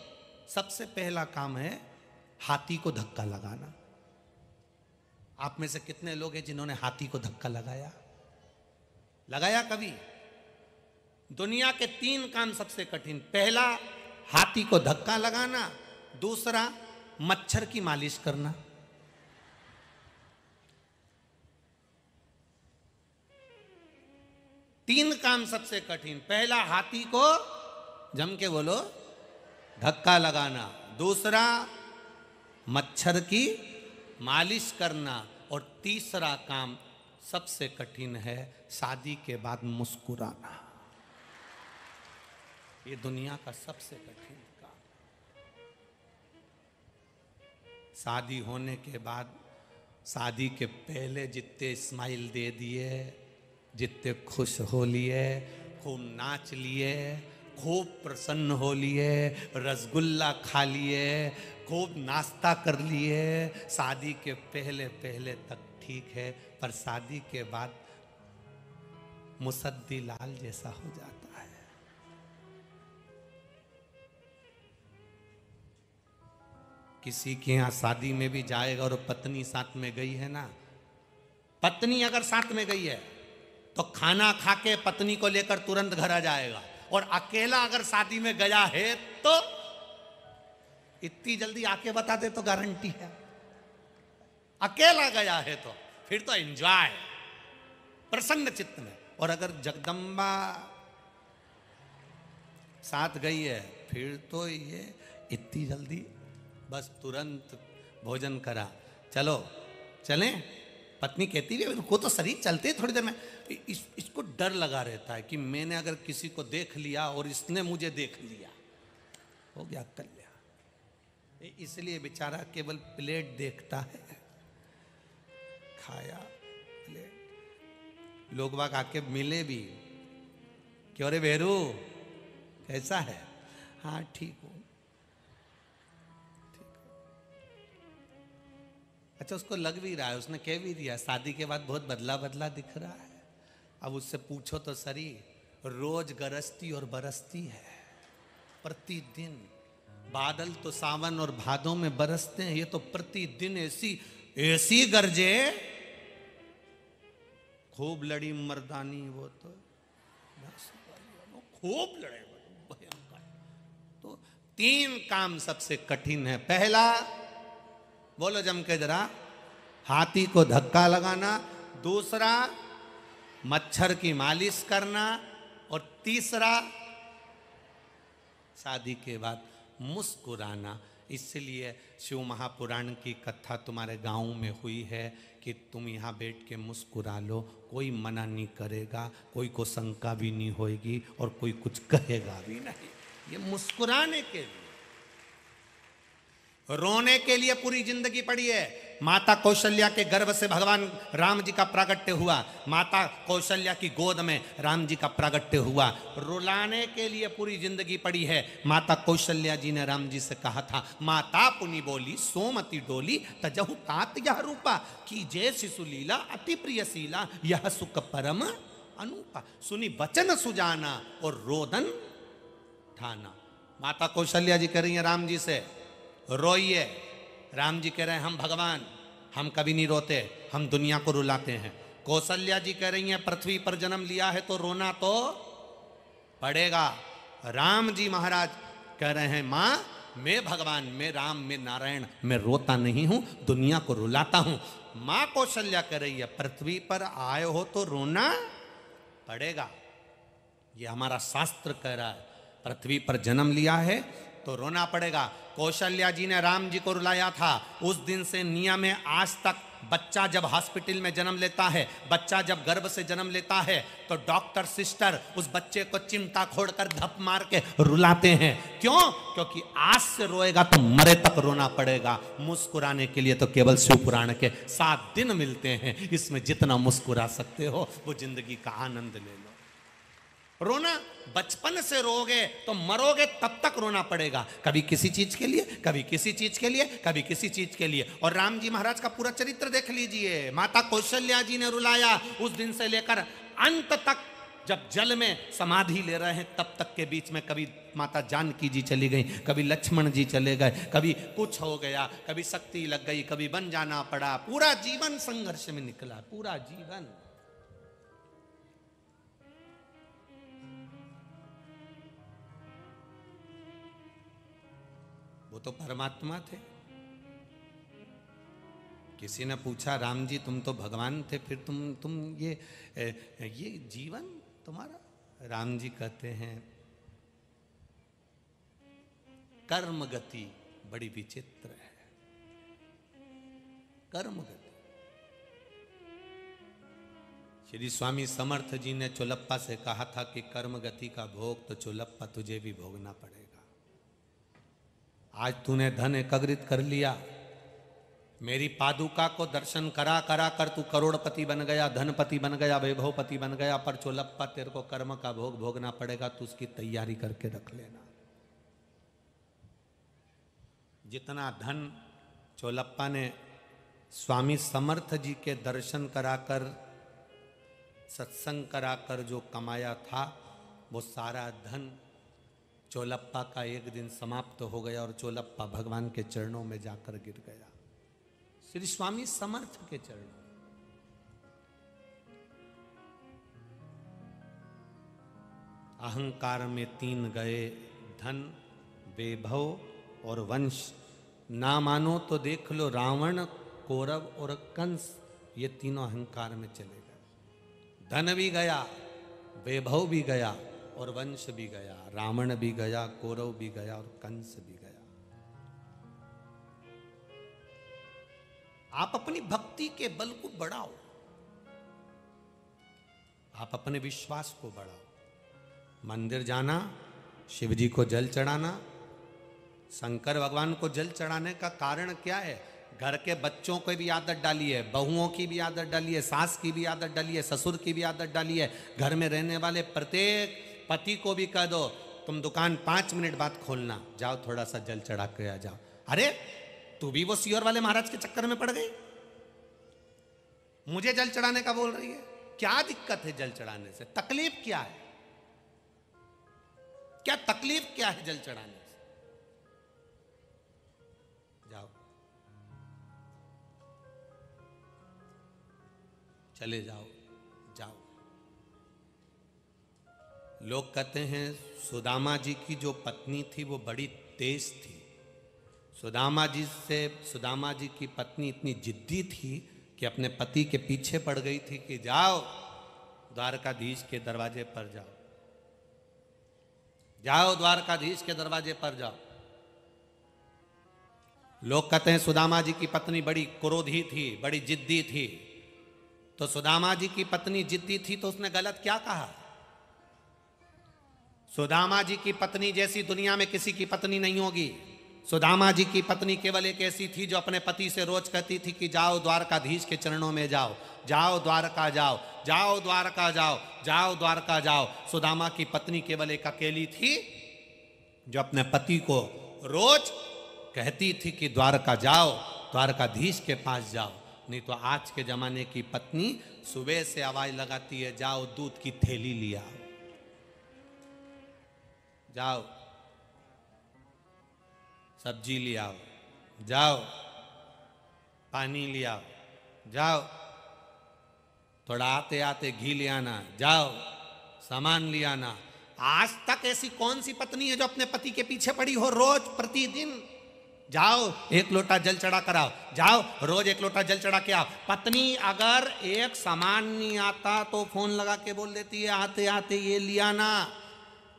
सबसे पहला काम है हाथी को धक्का लगाना। आप में से कितने लोग हैं जिन्होंने हाथी को धक्का लगाया? लगाया कभी? दुनिया के 3 काम सबसे कठिन। पहला हाथी को धक्का लगाना, दूसरा मच्छर की मालिश करना, तीन काम सबसे कठिन। पहला हाथी को जम के बोलो धक्का लगाना, दूसरा मच्छर की मालिश करना, और तीसरा काम सबसे कठिन है शादी के बाद मुस्कुराना। ये दुनिया का सबसे कठिन काम। शादी होने के बाद, शादी के पहले जितने स्माइल दे दिए, जितने खुश हो लिए, खूब नाच लिए, खूब प्रसन्न हो लिए, रसगुल्ला खा लिए, खूब नाश्ता कर लिए, शादी के पहले पहले तक ठीक है, पर शादी के बाद मुसद्दी लाल जैसा हो जाता है। किसी के यहाँ शादी में भी जाएगा और पत्नी साथ में गई है ना, पत्नी अगर साथ में गई है तो खाना खा के पत्नी को लेकर तुरंत घर आ जाएगा, और अकेला अगर शादी में गया है तो इतनी जल्दी आके बता दे तो गारंटी है। अकेला गया है तो फिर तो एंजॉय, प्रसन्न चित्त में। और अगर जगदम्बा साथ गई है फिर तो ये इतनी जल्दी बस तुरंत भोजन करा, चलो चलें। पत्नी कहती है रुको तो शरीर चलते थोड़ी देर में। इसको डर लगा रहता है कि मैंने अगर किसी को देख लिया और इसने मुझे देख लिया, हो गया कल्याण। इसलिए बेचारा केवल प्लेट देखता है, खाया प्लेट। लोग बाग आके मिले भी, क्यों रे भेरू कैसा है? हाँ ठीक हूँ। अच्छा, उसको लग भी रहा है, उसने कह भी दिया शादी के बाद बहुत बदला बदला दिख रहा है। अब उससे पूछो तो सरी, रोज गरजती और बरसती है प्रतिदिन। बादल तो सावन और भादों में बरसते हैं, ये तो प्रतिदिन ऐसी ऐसी गरजे। खूब लड़ी मर्दानी वो तो खूब लड़े भयंकर। तो 3 काम सबसे कठिन है। पहला बोलो जम के जरा, हाथी को धक्का लगाना, दूसरा मच्छर की मालिश करना, और तीसरा शादी के बाद मुस्कुराना। इसलिए शिव महापुराण की कथा तुम्हारे गांव में हुई है कि तुम यहाँ बैठ के मुस्कुरा लो, कोई मना नहीं करेगा, कोई को शंका भी नहीं होएगी और कोई कुछ कहेगा भी नहीं। ये मुस्कुराने के लिए, रोने के लिए पूरी जिंदगी पड़ी है। माता कौशल्या के गर्भ से भगवान राम जी का प्रागट्य हुआ, माता कौशल्या की गोद में राम जी का प्रागट्य हुआ। रुलाने के लिए पूरी जिंदगी पड़ी है। माता कौशल्या जी ने राम जी से कहा था, माता पुनि बोली सोमति डोली तजहु तात यह रूपा, की जय शिशु लीला अति प्रिय शीला यह सुख परम अनुपा, सुनी वचन सुजाना और रोदन ठाना। माता कौशल्या जी कह रही है राम जी से, रोइए। राम जी कह रहे हैं हम भगवान हम कभी नहीं रोते, हम दुनिया को रुलाते हैं। कौशल्या जी कह रही हैं पृथ्वी पर जन्म लिया है तो रोना तो पड़ेगा। राम जी महाराज कह रहे हैं मां मैं भगवान, मैं राम, मैं नारायण, मैं रोता नहीं हूं, दुनिया को रुलाता हूं। मां कौशल्या कह रही है पृथ्वी पर आए हो तो रोना पड़ेगा। ये हमारा शास्त्र कह रहा है, पृथ्वी पर जन्म लिया है तो रोना पड़ेगा। कौशल्या जी ने राम जी को रुलाया था, उस दिन से नियम है आज तक। बच्चा जब हॉस्पिटल में जन्म लेता है, बच्चा जब गर्भ से जन्म लेता है तो डॉक्टर सिस्टर उस बच्चे को चिमटा खोड़कर धप मार के रुलाते हैं। क्यों? क्योंकि आज से रोएगा तो मरे तक रोना पड़ेगा। मुस्कुराने के लिए तो केवल शिव पुराण के 7 दिन मिलते हैं, इसमें जितना मुस्कुरा सकते हो वो जिंदगी का आनंद ले लो। रोना बचपन से रोगे तो मरोगे तब तक रोना पड़ेगा, कभी किसी चीज के लिए, कभी किसी चीज के लिए, कभी किसी चीज के लिए। और राम जी महाराज का पूरा चरित्र देख लीजिए। माता कौशल्या जी ने रुलाया उस दिन से लेकर अंत तक, जब जल में समाधि ले रहे हैं तब तक के बीच में कभी माता जानकी जी चली गई, कभी लक्ष्मण जी चले गए, कभी कुछ हो गया, कभी शक्ति लग गई, कभी बन जाना पड़ा। पूरा जीवन संघर्ष में निकला, पूरा जीवन। वो तो परमात्मा थे। किसी ने पूछा राम जी तुम तो भगवान थे, फिर तुम ये जीवन तुम्हारा? राम जी कहते हैं कर्म गति बड़ी विचित्र है। कर्म गति। श्री स्वामी समर्थ जी ने चोलप्पा से कहा था कि कर्म गति का भोग तो चोलप्पा तुझे भी भोगना पड़ेगा। आज तूने धन एकत्रित कर लिया, मेरी पादुका को दर्शन करा करा कर तू करोड़पति बन गया, धनपति बन गया, वैभवपति बन गया, पर चोलप्पा तेरे को कर्म का भोग भोगना पड़ेगा, तू उसकी तैयारी करके रख लेना। जितना धन चोलप्पा ने स्वामी समर्थ जी के दर्शन कराकर, सत्संग कराकर जो कमाया था, वो सारा धन चोलप्पा का एक दिन समाप्त हो गया और चोलप्पा भगवान के चरणों में जाकर गिर गया, श्री स्वामी समर्थ के चरणों। अहंकार में 3 गए, धन, वैभव और वंश। ना मानो तो देख लो रावण, कौरव और कंस, ये तीनों अहंकार में चले गए। धन भी गया, वैभव भी गया और वंश भी गया। रावण भी गया, कौरव भी गया और कंस भी गया। आप अपनी भक्ति के बल को बढ़ाओ, आप अपने विश्वास को बढ़ाओ। मंदिर जाना, शिव जी को जल चढ़ाना, शंकर भगवान को जल चढ़ाने का कारण क्या है? घर के बच्चों को भी आदत डालिए, बहुओं की भी आदत डालिए, सास की भी आदत डालिए, ससुर की भी आदत डालिए। घर में रहने वाले प्रत्येक पति को भी कह दो तुम दुकान 5 मिनट बाद खोलना, जाओ थोड़ा सा जल चढ़ा के आ जाओ। अरे तू भी वो सियोर वाले महाराज के चक्कर में पड़ गई, मुझे जल चढ़ाने का बोल रही है। क्या दिक्कत है जल चढ़ाने से? तकलीफ क्या है? क्या तकलीफ क्या है जल चढ़ाने से? जाओ, चले जाओ, जाओ। लोग कहते हैं सुदामा जी की जो पत्नी थी वो बड़ी तेज थी। सुदामा जी की पत्नी इतनी जिद्दी थी कि अपने पति के पीछे पड़ गई थी कि जाओ द्वारकाधीश के दरवाजे पर जाओ, जाओ द्वारकाधीश के दरवाजे पर जाओ। लोग कहते हैं सुदामा जी की पत्नी बड़ी क्रोधी थी, बड़ी जिद्दी थी। तो सुदामा जी की पत्नी जिद्दी थी तो उसने गलत क्या कहा? सुदामा जी की पत्नी जैसी दुनिया में किसी की पत्नी नहीं होगी। सुदामा जी की पत्नी केवल एक ऐसी थी जो अपने पति से रोज कहती थी कि जाओ द्वारकाधीश के चरणों में जाओ, जाओ द्वारका जाओ, जाओ द्वारका जाओ, जाओ द्वारका जाओ। सुदामा की पत्नी केवल एक अकेली थी जो अपने पति को रोज कहती थी कि द्वारका जाओ, द्वारकाधीश के पास जाओ। नहीं तो आज के जमाने की पत्नी सुबह से आवाज लगाती है, जाओ दूध की थैली लिया, जाओ सब्जी ले आओ, जाओ पानी लिया, जाओ, थोड़ा आते आते घी ले आना, जाओ, सामान ले आना। आज तक ऐसी कौन सी पत्नी है जो अपने पति के पीछे पड़ी हो? रोज प्रतिदिन जाओ एक लोटा जल चढ़ा कर आओ, जाओ रोज एक लोटा जल चढ़ा के आओ। पत्नी अगर एक सामान नहीं आता तो फोन लगा के बोल देती है आते आते ये लिया ना।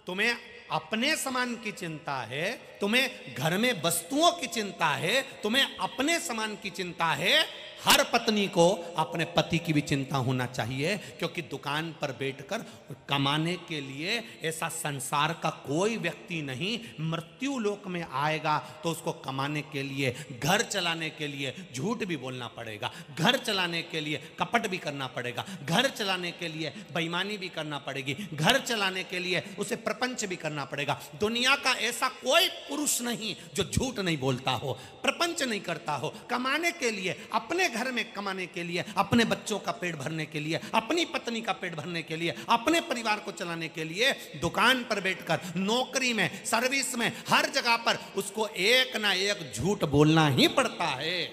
तुम्हें अपने सामान की चिंता है, तुम्हें घर में वस्तुओं की चिंता है, तुम्हें अपने सामान की चिंता है। हर पत्नी को अपने पति की भी चिंता होना चाहिए, क्योंकि दुकान पर बैठकर कमाने के लिए ऐसा संसार का कोई व्यक्ति नहीं मृत्यु लोक में आएगा तो उसको कमाने के लिए, घर चलाने के लिए झूठ भी बोलना पड़ेगा, घर चलाने के लिए कपट भी करना पड़ेगा, घर चलाने के लिए बेईमानी भी करना पड़ेगी, घर चलाने के लिए उसे प्रपंच भी करना पड़ेगा। दुनिया का ऐसा कोई पुरुष नहीं जो झूठ नहीं बोलता हो, प्रपंच नहीं करता हो। कमाने के लिए, अपने घर में कमाने के लिए, अपने बच्चों का पेट भरने के लिए, अपनी पत्नी का पेट भरने के लिए, अपने परिवार को चलाने के लिए दुकान पर बैठकर, नौकरी में, सर्विस में, हर जगह पर उसको एक ना एक झूठ बोलना ही पड़ता है।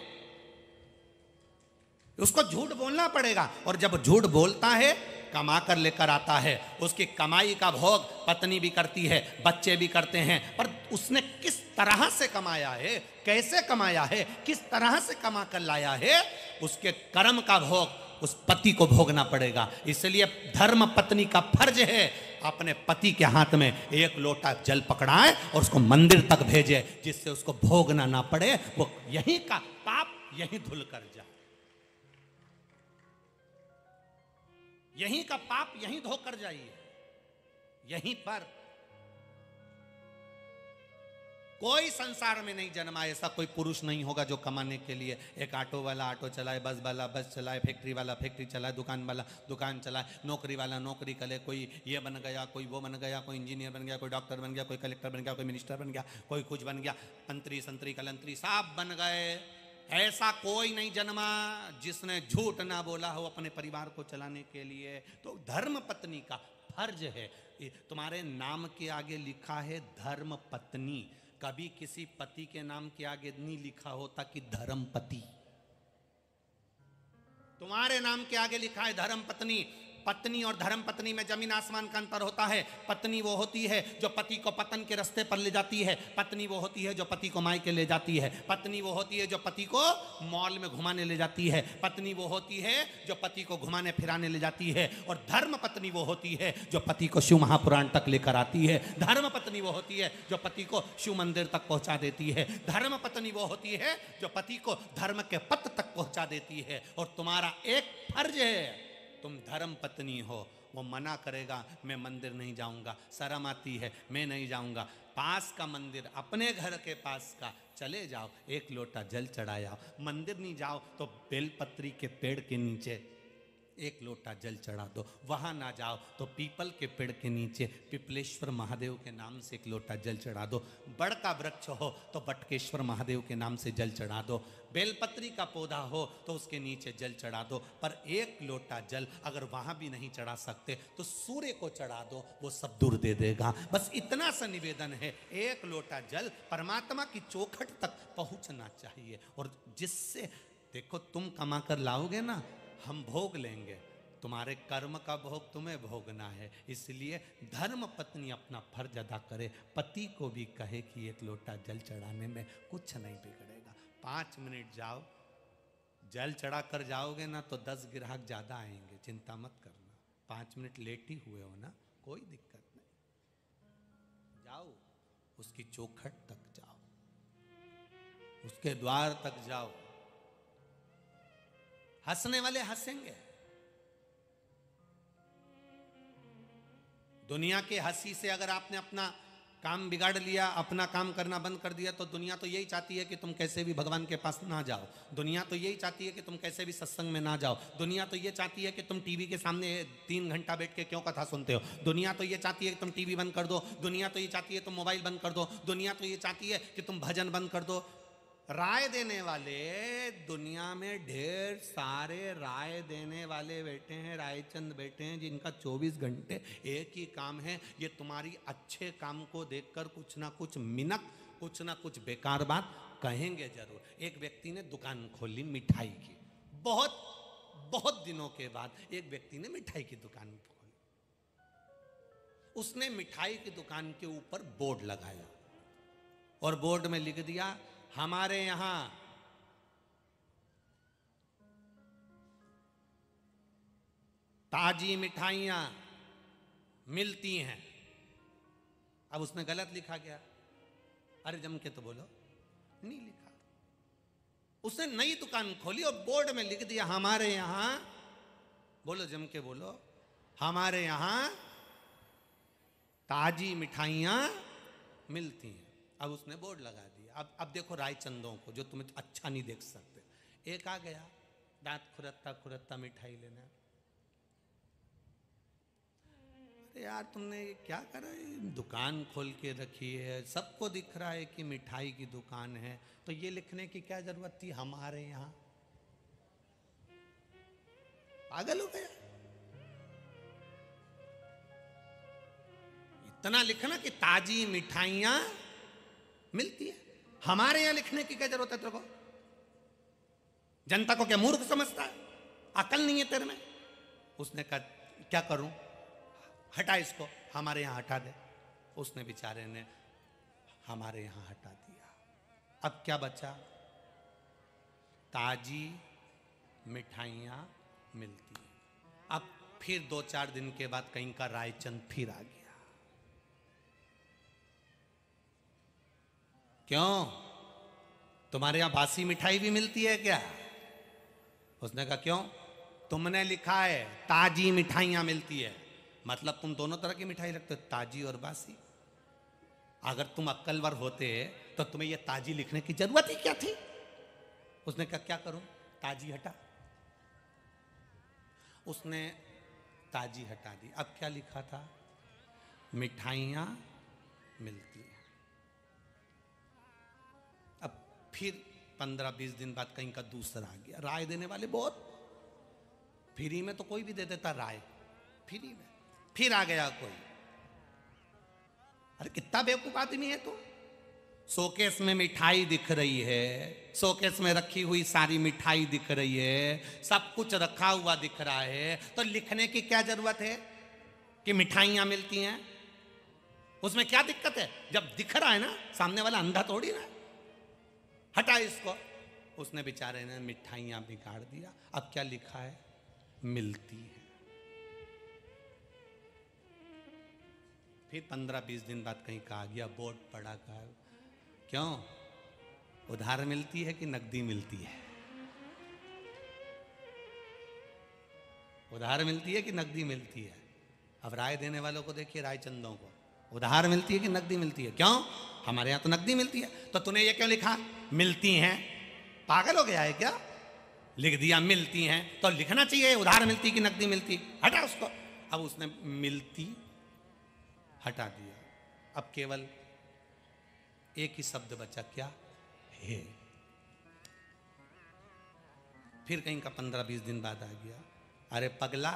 उसको झूठ बोलना पड़ेगा। और जब झूठ बोलता है, कमा कर लेकर आता है, उसकी कमाई का भोग पत्नी भी करती है, बच्चे भी करते हैं, पर उसने किस तरह से कमाया है, कैसे कमाया है, किस तरह से कमा कर लाया है, उसके कर्म का भोग उस पति को भोगना पड़ेगा। इसलिए धर्म पत्नी का फर्ज है अपने पति के हाथ में एक लोटा जल पकड़ाए और उसको मंदिर तक भेजे, जिससे उसको भोगना ना पड़े, वो यहीं का पाप यहीं धुल कर जाए, यहीं का पाप यहीं धोकर जाइए। यहीं पर कोई संसार में नहीं जन्मा ऐसा कोई पुरुष नहीं होगा जो कमाने के लिए एक ऑटो वाला ऑटो चलाए, बस वाला बस चलाए, फैक्ट्री वाला फैक्ट्री चलाए, दुकान वाला दुकान चलाए, नौकरी वाला नौकरी करे। कोई ये बन गया, कोई वो बन गया, कोई इंजीनियर बन गया, कोई डॉक्टर बन गया, कोई कलेक्टर बन गया, कोई मिनिस्टर बन गया, कोई कुछ बन गया, मंत्री संतरी कलंतरी सब बन गए। ऐसा कोई नहीं जन्मा जिसने झूठ ना बोला हो अपने परिवार को चलाने के लिए। तो धर्म पत्नी का फर्ज है। तुम्हारे नाम के आगे लिखा है धर्म पत्नी, कभी किसी पति के नाम के आगे नहीं लिखा होता कि धर्म पति। तुम्हारे नाम के आगे लिखा है धर्म पत्नी। पत्नी और धर्म पत्नी में जमीन आसमान का अंतर होता है। पत्नी वो होती है जो पति को पतन के रास्ते पर ले जाती है, पत्नी वो होती है जो पति को मायके ले जाती है, पत्नी वो होती है जो पति को मॉल में घुमाने ले जाती है, पत्नी वो होती है जो पति को घुमाने फिराने ले जाती है, और धर्म पत्नी वो होती है जो पति को शिव महापुराण तक लेकर आती है। धर्म पत्नी वो होती है जो पति को शिव मंदिर तक पहुंचा देती है। धर्म पत्नी वो होती है जो पति को धर्म के पथ तक पहुंचा देती है। और तुम्हारा एक फर्ज है, तुम धर्म पत्नी हो। वो मना करेगा मैं मंदिर नहीं जाऊंगा, शर्म आती है मैं नहीं जाऊंगा, पास का मंदिर, अपने घर के पास का चले जाओ, एक लोटा जल चढ़ाया। मंदिर नहीं जाओ तो बेलपत्री के पेड़ के नीचे एक लोटा जल चढ़ा दो। वहां ना जाओ तो पीपल के पेड़ के नीचे पिपलेश्वर महादेव के नाम से एक लोटा जल चढ़ा दो। बड़ का वृक्ष हो तो बटकेश्वर महादेव के नाम से जल चढ़ा दो। बेलपत्री का पौधा हो तो उसके नीचे जल चढ़ा दो। पर एक लोटा जल अगर वहां भी नहीं चढ़ा सकते तो सूर्य को चढ़ा दो, वो सब दूर दे देगा। बस इतना सा निवेदन है, एक लोटा जल परमात्मा की चौखट तक पहुंचना चाहिए। और जिससे देखो तुम कमा कर लाओगे ना, हम भोग लेंगे, तुम्हारे कर्म का भोग तुम्हें भोगना है। इसलिए धर्म पत्नी अपना फर्ज अदा करे, पति को भी कहे कि एक लोटा जल चढ़ाने में कुछ नहीं बिगड़ेगा। 5 मिनट जाओ, जल चढ़ा कर जाओगे ना तो 10 ग्राहक ज़्यादा आएंगे, चिंता मत करना। 5 मिनट लेट ही हुए हो ना, कोई दिक्कत नहीं। जाओ, उसकी चौखट तक जाओ, उसके द्वार तक जाओ। हंसने वाले हंसेंगे। दुनिया के हंसी से अगर आपने अपना काम बिगाड़ लिया, अपना काम करना बंद कर दिया, तो दुनिया तो यही चाहती है कि तुम कैसे भी भगवान के पास ना जाओ। दुनिया तो यही चाहती है कि तुम कैसे भी सत्संग में ना जाओ। दुनिया तो ये चाहती है कि तुम टीवी के सामने 3 घंटा बैठ के क्यों कथा सुनते हो। दुनिया तो ये चाहती है कि तुम टीवी बंद कर दो। दुनिया तो ये चाहती है तुम मोबाइल बंद कर दो। दुनिया तो ये चाहती है कि तुम भजन बंद कर दो। राय देने वाले दुनिया में ढेर सारे राय देने वाले बैठे हैं, रायचंद बैठे हैं, जिनका 24 घंटे एक ही काम है, ये तुम्हारी अच्छे काम को देखकर कुछ ना कुछ मिनक, कुछ ना कुछ बेकार बात कहेंगे जरूर। एक व्यक्ति ने दुकान खोली मिठाई की। बहुत बहुत दिनों के बाद एक व्यक्ति ने मिठाई की दुकान खोली। उसने मिठाई की दुकान के ऊपर बोर्ड लगाया और बोर्ड में लिख दिया, हमारे यहां ताजी मिठाइयां मिलती हैं। अब उसने गलत लिखा गया। अरे जम के तो बोलो, नहीं लिखा। उसने नई दुकान खोली और बोर्ड में लिख दिया, हमारे यहां, बोलो जम के बोलो, हमारे यहां ताजी मिठाइयां मिलती हैं। अब उसने बोर्ड लगा दिया। अब देखो रायचंदों को, जो तुम्हें अच्छा नहीं देख सकते। एक आ गया दांत खुरत्ता खुरत्ता मिठाई लेना। अरे यार तुमने ये क्या करा है? दुकान खोल के रखी है, सबको दिख रहा है कि मिठाई की दुकान है, तो ये लिखने की क्या जरूरत थी, हमारे यहां? पागल हो गया? इतना लिखना कि ताजी मिठाइयां मिलती है, हमारे यहां लिखने की क्या जरूरत है तेरे को? जनता को क्या मूर्ख समझता है? अकल नहीं है तेरे में? उसने कहा क्या करूं, हटा इसको, हमारे यहां हटा दे। उसने बेचारे ने हमारे यहां हटा दिया। अब क्या बचा? ताजी मिठाइयां मिलती हैं। अब फिर 2-4 दिन के बाद कहीं का रायचंद फिर आ गया। क्यों, तुम्हारे यहां बासी मिठाई भी मिलती है क्या? उसने कहा क्यों, तुमने लिखा है ताजी मिठाइयां मिलती है, मतलब तुम दोनों तरह की मिठाई रखते हो, ताजी और बासी। अगर तुम अक्लवर होते तो तुम्हें यह ताजी लिखने की जरूरत ही क्या थी? उसने कहा क्या करूं, ताजी हटा। उसने ताजी हटा दी। अब क्या लिखा था, मिठाइयां मिलती हैं। अब फिर 15-20 दिन बाद कहीं का दूसरा आ गया। राय देने वाले बहुत, फ्री में तो कोई भी दे देता राय, फ्री में। फिर आ गया कोई, अरे कितना बेवकूफ आदमी है तू। शोकेस में मिठाई दिख रही है, शोकेस में रखी हुई सारी मिठाई दिख रही है, सब कुछ रखा हुआ दिख रहा है, तो लिखने की क्या जरूरत है कि मिठाइयां मिलती हैं? उसमें क्या दिक्कत है? जब दिख रहा है ना, सामने वाला अंधा थोड़ी ना। हटा इसको। उसने बेचारे ने मिठाइयां बिगाड़ दिया। अब क्या लिखा है, मिलती है। फिर 15-20 दिन बाद कहीं का आ गया, बोर्ड पड़ा का, क्यों, उधार मिलती है कि नकदी मिलती है? उधार मिलती है कि नकदी मिलती है? अब राय देने वालों को देखिए, रायचंदों को, उधार मिलती है कि नकदी मिलती है? क्यों, हमारे यहां तो नकदी मिलती है। तो तूने ये क्यों लिखा मिलती हैं? पागल हो गया है क्या? लिख दिया मिलती हैं, तो लिखना चाहिए उधार मिलती कि नकदी मिलती। हटा उसको। अब उसने मिलती हटा दिया। अब केवल एक ही शब्द बचा, क्या है। फिर कहीं का 15-20 दिन बाद आ गया, अरे पगला,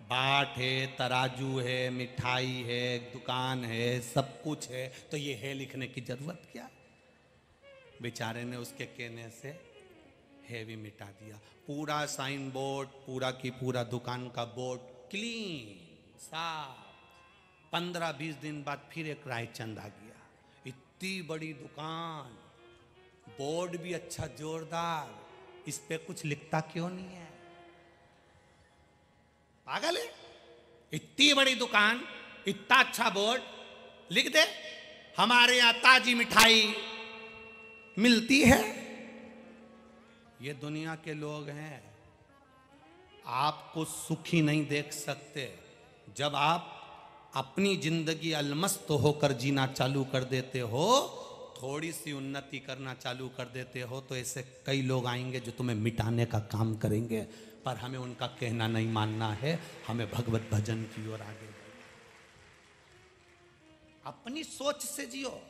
बाट है, तराजू है, मिठाई है, दुकान है, सब कुछ है, तो ये है लिखने की जरूरत क्या? बेचारे ने उसके कहने से है भी मिटा दिया। पूरा साइन बोर्ड, पूरा की पूरा दुकान का बोर्ड क्लीन साफ। 15-20 दिन बाद फिर एक रायचंद आ गया। इतनी बड़ी दुकान, बोर्ड भी अच्छा जोरदार, इस पे कुछ लिखता क्यों नहीं है? पागल है? इतनी बड़ी दुकान, इतना अच्छा बोर्ड, लिख दे हमारे यहां ताजी मिठाई मिलती है। ये दुनिया के लोग हैं, आपको सुखी नहीं देख सकते। जब आप अपनी जिंदगी अलमस्त होकर जीना चालू कर देते हो, थोड़ी सी उन्नति करना चालू कर देते हो, तो ऐसे कई लोग आएंगे जो तुम्हें मिटाने का काम करेंगे। पर हमें उनका कहना नहीं मानना है, हमें भगवत भजन की ओर आगे बढ़ना। अपनी सोच से जियो।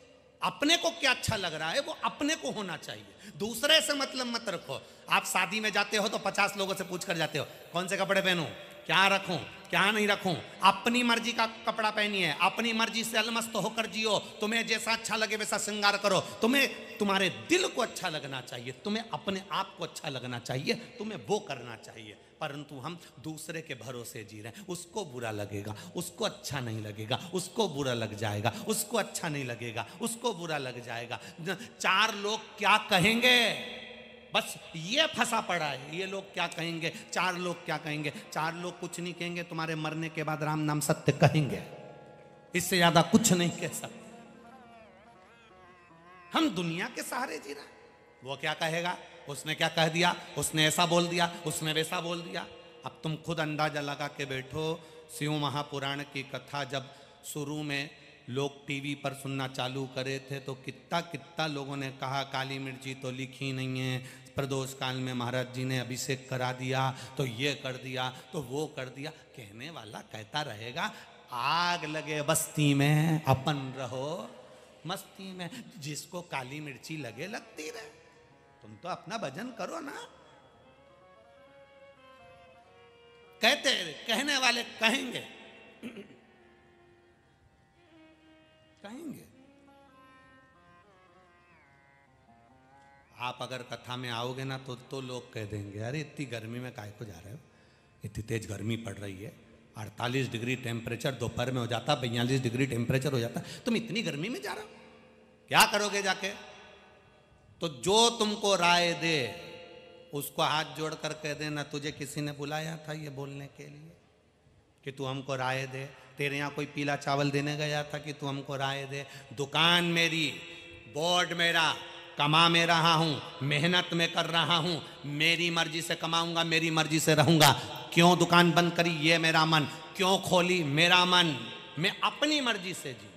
अपने को क्या अच्छा लग रहा है वो अपने को होना चाहिए, दूसरे से मतलब मत रखो। आप शादी में जाते हो तो 50 लोगों से पूछ कर जाते हो कौन से कपड़े पहनूं, क्या रखूं क्या नहीं रखूं, अपनी मर्जी का कपड़ा पहनिए, अपनी मर्जी से अलमस्त होकर जियो, तुम्हें जैसा अच्छा लगे वैसा श्रृंगार करो, तुम्हें तुम्हारे दिल को अच्छा लगना चाहिए, तुम्हें अपने आप को अच्छा लगना चाहिए, तुम्हें वो करना चाहिए। परंतु हम दूसरे के भरोसे जी रहे हैं, उसको बुरा लगेगा, उसको अच्छा नहीं लगेगा, उसको बुरा लग जाएगा, उसको अच्छा नहीं लगेगा, उसको बुरा लग जाएगा, चार लोग क्या कहेंगे, बस ये फंसा पड़ा है, ये लोग क्या कहेंगे, चार लोग क्या कहेंगे। चार लोग कुछ नहीं कहेंगे, तुम्हारे मरने के बाद राम नाम सत्य कहेंगे, इससे ज्यादा कुछ नहीं कह सकते। हम दुनिया के सहारे जी रहे हैं, वो क्या कहेगा, उसने क्या कह दिया, उसने ऐसा बोल दिया, उसने वैसा बोल दिया। अब तुम खुद अंदाजा लगा के बैठो, शिव महापुराण की कथा जब शुरू में लोग टीवी पर सुनना चालू करे थे तो कितना कितना लोगों ने कहा काली मिर्ची तो लिखी नहीं है, प्रदोष काल में महाराज जी ने अभिषेक करा दिया, तो ये कर दिया, तो वो कर दिया। कहने वाला कहता रहेगा, आग लगे बस्ती में अपन रहो मस्ती में, जिसको काली मिर्ची लगे लगती रहे, तुम तो अपना भजन करो ना। कहने वाले कहेंगे कहेंगे। आप अगर कथा में आओगे ना तो लोग कह देंगे, अरे इतनी गर्मी में काहे को जा रहे हो, इतनी तेज गर्मी पड़ रही है, 48 डिग्री टेम्परेचर दोपहर में हो जाता, 42 डिग्री टेम्परेचर हो जाता, तुम इतनी गर्मी में जा रहे हो, क्या करोगे जाके। तो जो तुमको राय दे उसको हाथ जोड़ कर कह देना, तुझे किसी ने बुलाया था ये बोलने के लिए कि तू हमको राय दे, तेरे यहाँ कोई पीला चावल देने गया था कि तू हमको राय दे। दुकान मेरी, बोर्ड मेरा, कमा मैं रहा हूँ, मेहनत में कर रहा हूँ, मेरी मर्जी से कमाऊंगा, मेरी मर्जी से रहूंगा। क्यों दुकान बंद करी, ये मेरा मन, क्यों खोली, मेरा मन, मैं अपनी मर्जी से जी।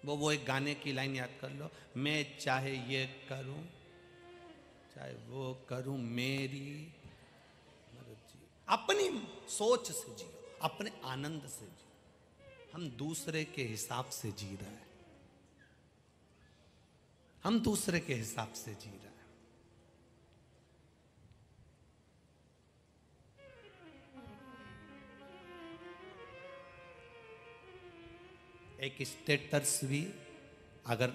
वो एक गाने की लाइन याद कर लो, मैं चाहे ये करूं चाहे वो करूं, मेरी मर्जी। अपनी सोच से जियो, अपने आनंद से जियो। हम दूसरे के हिसाब से जी रहे हैं, हम दूसरे के हिसाब से जी रहे हैं। एक स्टेटस भी अगर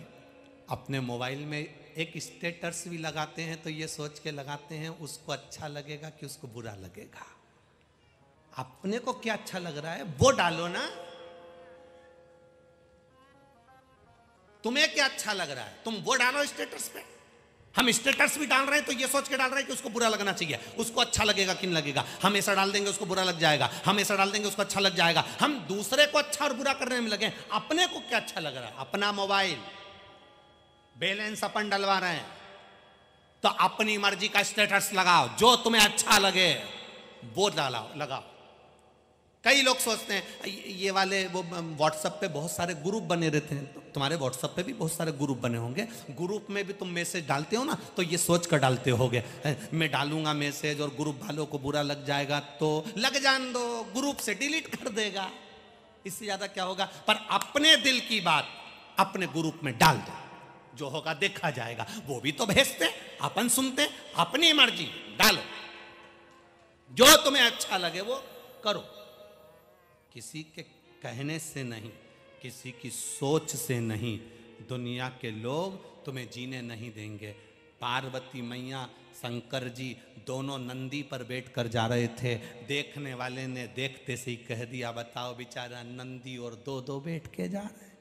अपने मोबाइल में एक स्टेटस भी लगाते हैं तो ये सोच के लगाते हैं उसको अच्छा लगेगा कि उसको बुरा लगेगा। अपने को क्या अच्छा लग रहा है वो डालो ना। तुम्हें क्या अच्छा लग रहा है तुम वो डालो स्टेटस पे। हम स्टेटस भी डाल रहे हैं तो ये सोच के डाल रहे हैं कि उसको बुरा लगना चाहिए, उसको अच्छा लगेगा कि नहीं लगेगा। हम ऐसा डाल देंगे उसको बुरा लग जाएगा, हम ऐसा डाल देंगे उसको अच्छा लग जाएगा। हम दूसरे को अच्छा और बुरा करने में लगे, अपने को क्या अच्छा लग रहा है। अपना मोबाइल बैलेंस अपन डलवा रहे हैं तो अपनी मर्जी का स्टेटस लगाओ, जो तुम्हें अच्छा लगे वो डालाओ लगाओ। कई लोग सोचते हैं ये वाले वो व्हाट्सएप पे बहुत सारे ग्रुप बने रहते हैं, तो तुम्हारे व्हाट्सएप पे भी बहुत सारे ग्रुप बने होंगे। ग्रुप में भी तुम मैसेज डालते हो ना तो ये सोच कर डालते होगे मैं डालूंगा मैसेज और ग्रुप वालों को बुरा लग जाएगा तो लग जान दो, ग्रुप से डिलीट कर देगा, इससे ज्यादा क्या होगा। पर अपने दिल की बात अपने ग्रुप में डाल दो, जो होगा देखा जाएगा। वो भी तो भेजते, अपन सुनते, अपनी मर्जी डालो, जो तुम्हें अच्छा लगे वो करो। किसी के कहने से नहीं, किसी की सोच से नहीं, दुनिया के लोग तुम्हें जीने नहीं देंगे। पार्वती मैया शंकर जी दोनों नंदी पर बैठकर जा रहे थे, देखने वाले ने देखते से ही कह दिया बताओ बेचारा नंदी और दो दो बैठ के जा रहे हैं।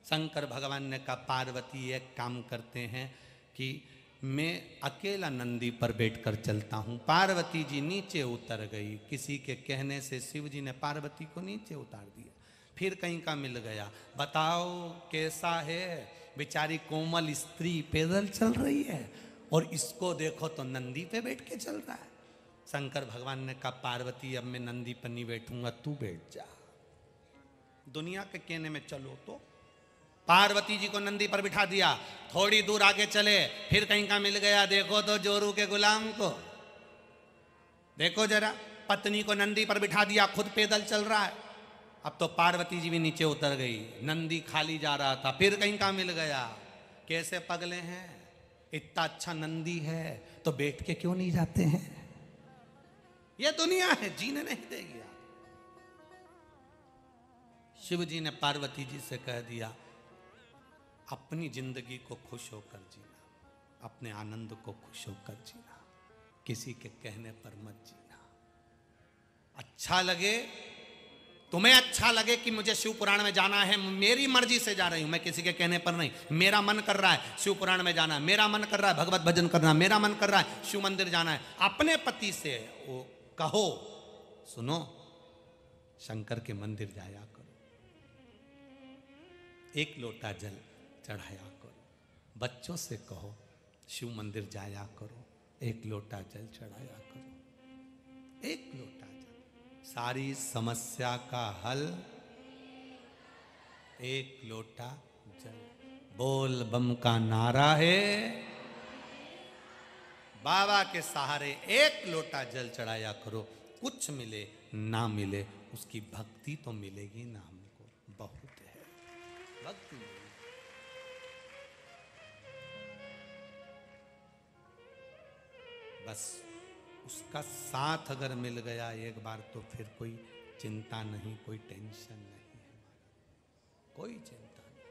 शंकर भगवान ने कहा पार्वती एक काम करते हैं कि मैं अकेला नंदी पर बैठकर चलता हूँ। पार्वती जी नीचे उतर गई, किसी के कहने से शिव जी ने पार्वती को नीचे उतार दिया। फिर कहीं का मिल गया, बताओ कैसा है, बेचारी कोमल स्त्री पैदल चल रही है और इसको देखो तो नंदी पे बैठ के चल रहा है। शंकर भगवान ने कहा पार्वती अब मैं नंदी पर नहीं बैठूंगा, तू बैठ जा। दुनिया के कहने में चलो तो पार्वती जी को नंदी पर बिठा दिया। थोड़ी दूर आगे चले, फिर कहीं का मिल गया, देखो तो जोरू के गुलाम को, देखो जरा, पत्नी को नंदी पर बिठा दिया, खुद पैदल चल रहा है। अब तो पार्वती जी भी नीचे उतर गई, नंदी खाली जा रहा था, फिर कहीं का मिल गया। कैसे पगले हैं, इतना अच्छा नंदी है तो बैठ के क्यों नहीं जाते हैं। ये दुनिया है, जीने नहीं देगी आप। शिव जी ने पार्वती जी से कह दिया, अपनी जिंदगी को खुश होकर जीना, अपने आनंद को खुश होकर जीना, किसी के कहने पर मत जीना। अच्छा लगे तुम्हें, अच्छा लगे कि मुझे शिव पुराण में जाना है, मेरी मर्जी से जा रही हूं, मैं किसी के कहने पर नहीं। मेरा मन कर रहा है शिव पुराण में जाना है, मेरा मन कर रहा है भगवत भजन करना, मेरा मन कर रहा है शिव मंदिर जाना है। अपने पति से वो कहो, सुनो शंकर के मंदिर जाया करो, एक लोटा जल चढ़ाया करो। बच्चों से कहो शिव मंदिर जाया करो, एक लोटा जल चढ़ाया करो, एक लोटा जल। सारी समस्या का हल एक लोटा जल। बोल बम का नारा है, बाबा के सहारे एक लोटा जल चढ़ाया करो। कुछ मिले ना मिले, उसकी भक्ति तो मिलेगी ना हमको, बहुत है भक्ति। बस उसका साथ अगर मिल गया एक बार तो फिर कोई चिंता नहीं, कोई टेंशन नहीं है, कोई चिंता नहीं।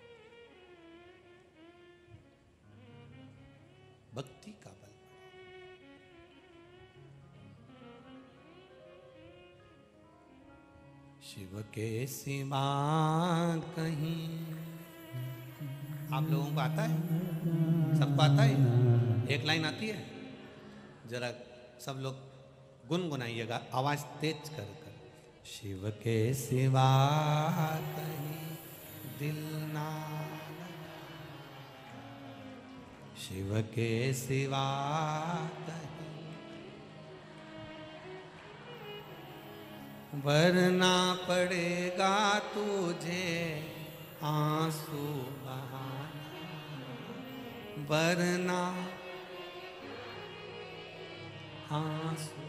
भक्ति का बल। शिव के सिवा कहीं, आप लोगों को आता है? सबको आता है? एक लाइन आती है, जरा सब लोग गुनगुनाइएगा आवाज तेज कर कर। शिव के सिवा कहीं दिल ना, शिव के सिवा कहीं, वरना पड़ेगा तुझे आंसू बहाना, वरना आंसू।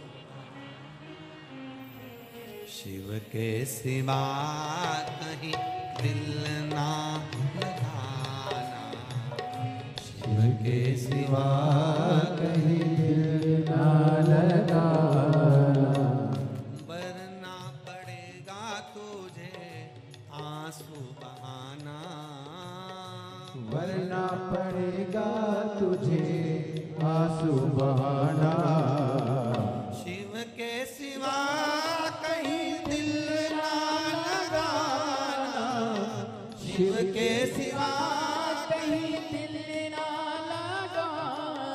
शिव के सिवा कहीं दिल ना लगाना, शिव के सिवा कहीं दिल ना लगाना, वरना पड़ेगा तुझे आंसू बहाना, वरना पड़ेगा तुझे आंसू बहाना। शिव के सिवा कहीं दिल ना लगाना, शिव के सिवा कहीं दिल ना लगाना।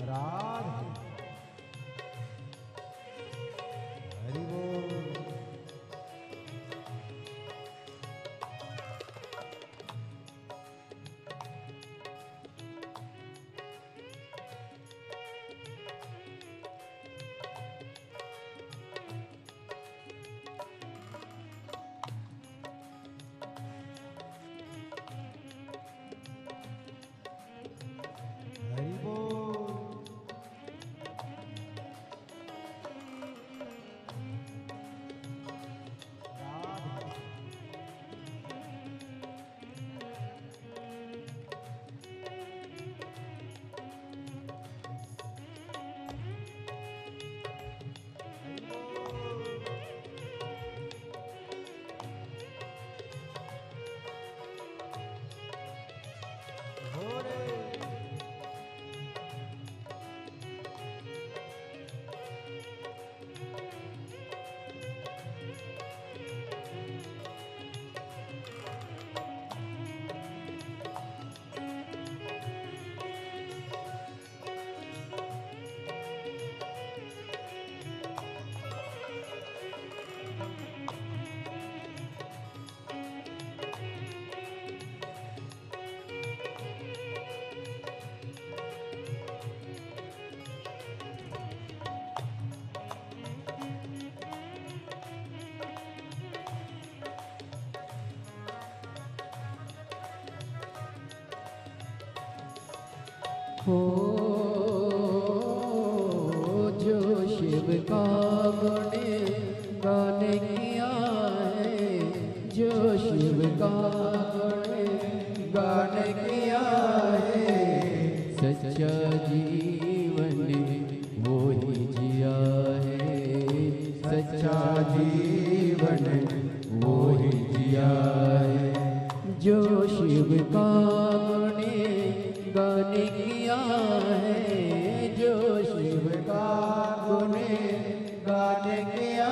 राधे हरि बोल। हो जो शिव का गुण गाने किया है, जो शिव का गुण गाने किया है, सच्चा जीवन गाने किया है जो शिव का गुणे गाने किया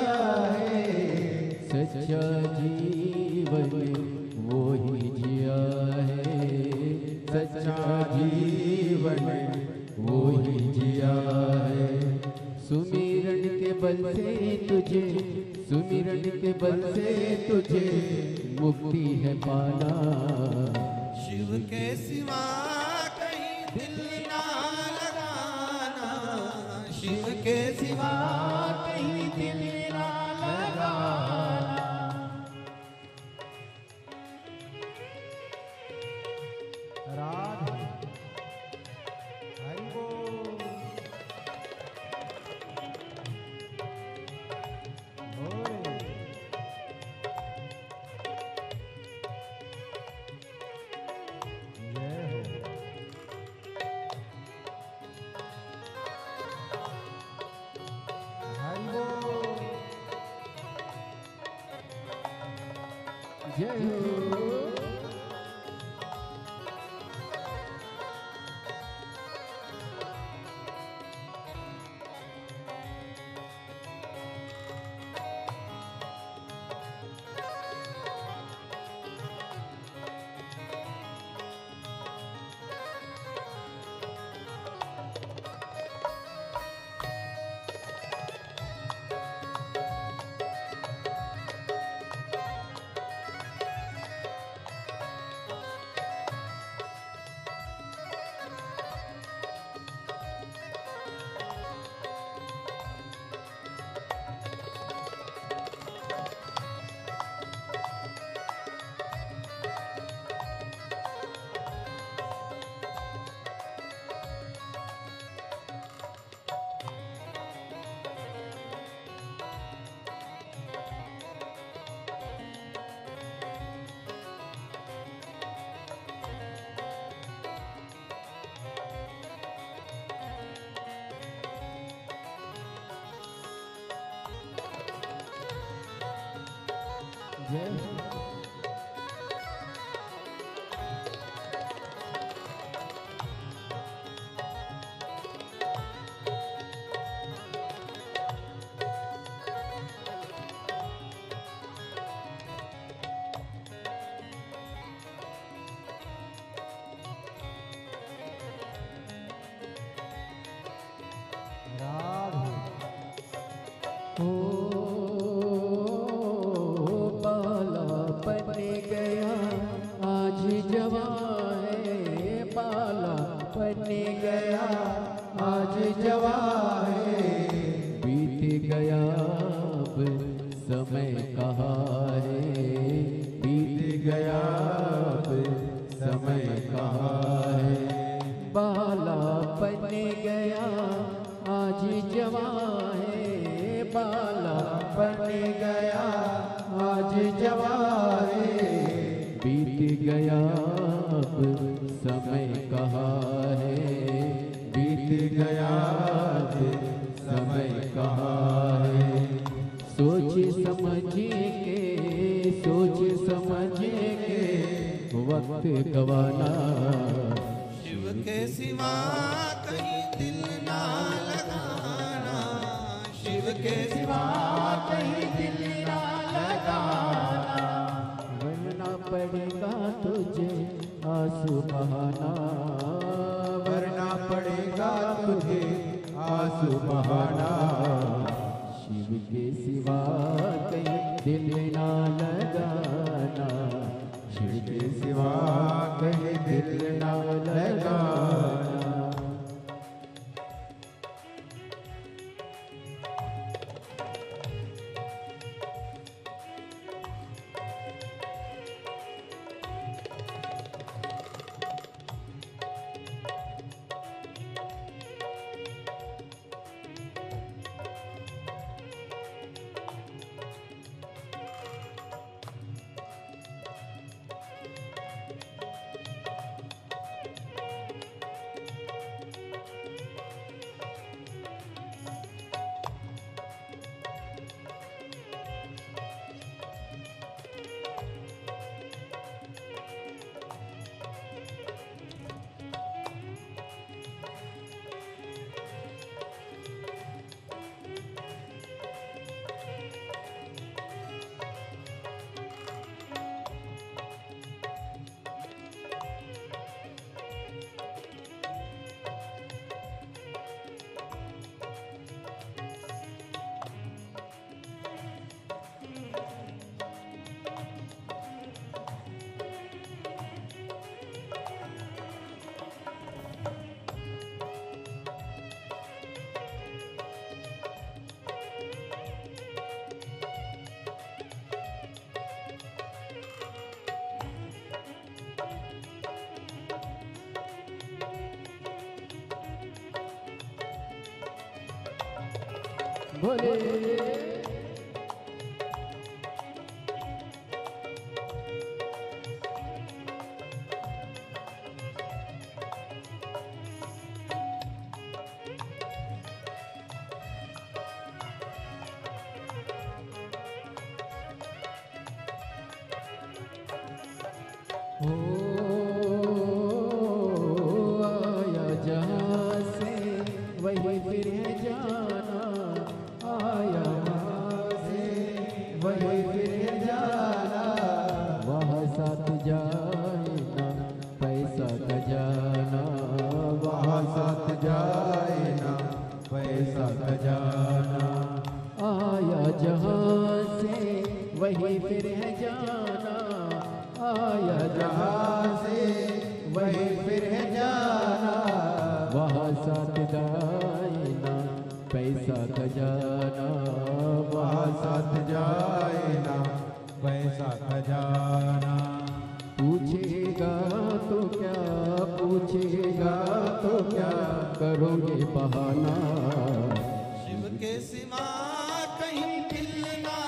है। सच्चा जीवन वो ही जिया है, सच्चा जीवन वो ही जिया है। सुमिरन के बल से तुझे, सुमिरन के बल से तुझे मुक्ति है पाना। शिव के सिवा कहीं दिल ना लगाना, शिव के सिवा कहीं दिल ना लगाना। राधे हरि बोल। भोले जय हो। हरि बोल। जय हो। जय हो। राधे ओ बालापन गया आज जवान है, बालापन गया आज जवान है। बीत गया अब समय कहाँ है, बीत गया अब समय कहाँ है। बालापन गया आज जवान है, बालापन गया आज जवान है। बीत गया अब समय कहाँ है, बीत गया अब समय कहाँ है। सोच समझ के, सोच समझ के वक्त गवाना। शिव के सिवा कहीं दिल ना लगाना, शिव के सिवा कहीं दिल ना लगाना। वरना पड़ेगा तुझे आंसू बहाना, वरना पड़ेगा तुझे आंसू बहाना। शिव के सिवा कहीं दिल ना लगाना, शिव के सिवा कहीं दिल ना लगाना। बोले आया जहाँ से वही फिर है जाना, आया वहाँ से वही फिर है जाना, वहाँ साथ जाए ना पैसा खजाना, वहाँ साथ जाए ना पैसा खजाना। आया जहाँ से वही फिर है जाना, आया जहाँ से वही फिर है जाना, वहाँ साथ जाए ना पैसा खजाना, वहाँ साथ जाए ना पैसा खजाना। पूछेगा तो क्या, पूछेगा तो क्या करोगे बहाना, शिव के सिवा कहीं दिल ना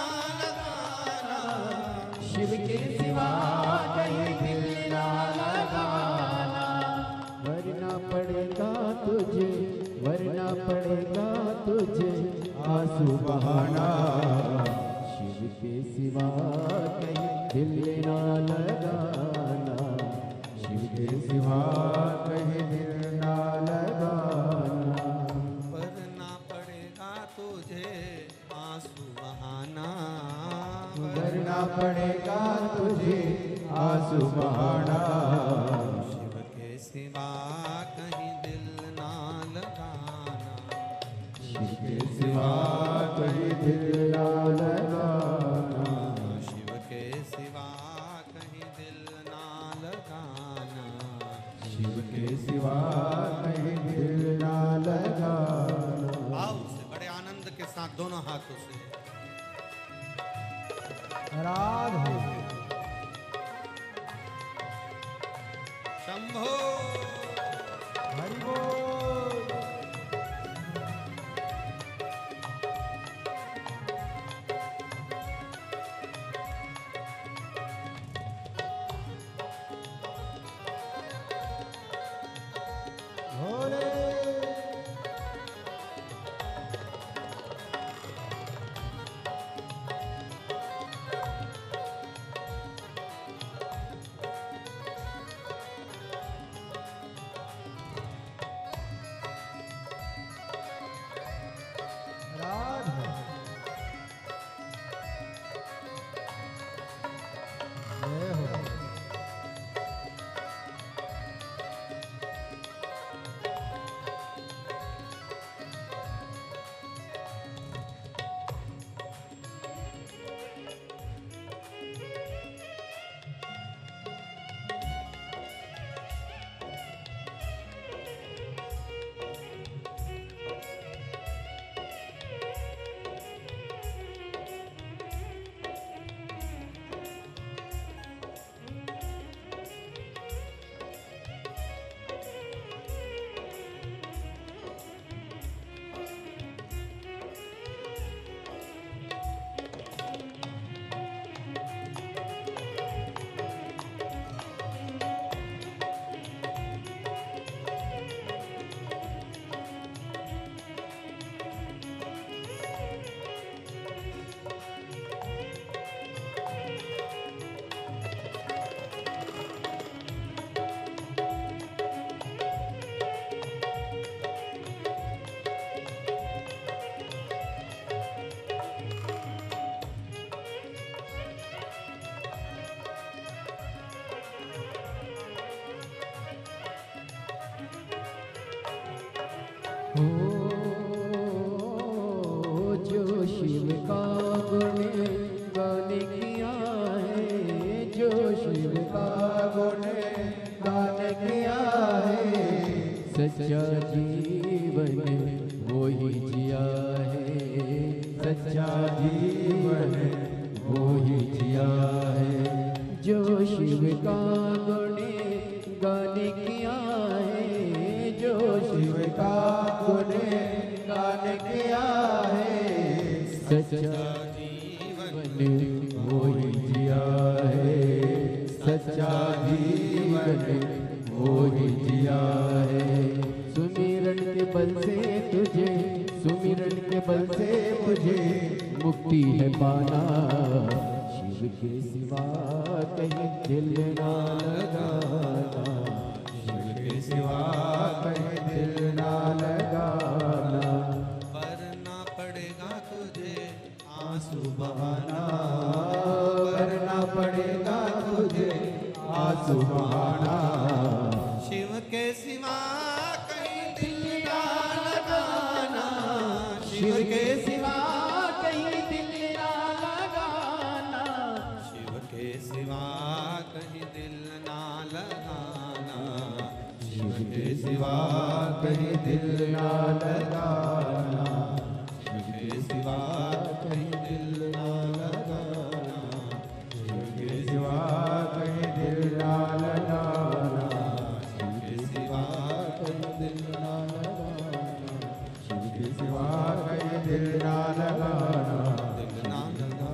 लगाना, शिव के सिवा कहीं दिल ना लगाना, वरना पड़ेगा तुझे, वरना पड़ेगा तुझे आंसू बहाना, शिव के सिवा कहीं दिल ना लगाना, शिव के सिवा कहीं दिल ना लगाना, वरना पड़ेगा तुझे आंसू बहाना, वरना पड़ेगा तुझे आंसू बहाना। शिव के सिवा कहीं दिल ना लगाना, शिव के सिवा कहीं दिल ना लगाना, शिव के सिवा कहीं दिल ना लगाना, शिव के सिवा कहीं दिल ना लगाना। भाव से बड़े आनंद के साथ दोनों हाथों से राधे शंभो हरि बोल। भोले राधे जय हो। जो शिव का गुण गान किया है, जो शिव का गुण गान किया है, सच्चा जीवन वो ही जिया है, सच्चा जीवन वो ही जिया है। जो शिव का गुण गान किया है, जो शिव का गुण गान किया है, सच्चा जीवन वही जिया है, सच्चा जीवन वही जिया है। सुमिरन के बल से तुझे, सुमिरन के बल से मुझे मुक्ति है पाना, शिव के सिवा कहीं दिल ना लगाना, शिव के सिवा कहीं दिल ना लगाना। वरना पड़ेगा तुझे आंसू बहाना, वरना पड़ेगा तुझे आंसू बहाना। शिव के सिवा कहीं दिल ना लगाना, शिव के सिवा कहीं दिल ना लगाना, शिव के सिवा कहीं दिल ना लगाना, शिव के सिवा कहीं दिल ना लगाना, शिव के सिवा कहीं दिल ना लगाना, शिव के सिवा कहीं दिल ना लगाना, शिव के सिवा कहीं दिल ना लगाना, शिव के सिवा कहीं दिल ना लगाना, दिल ना लगाना।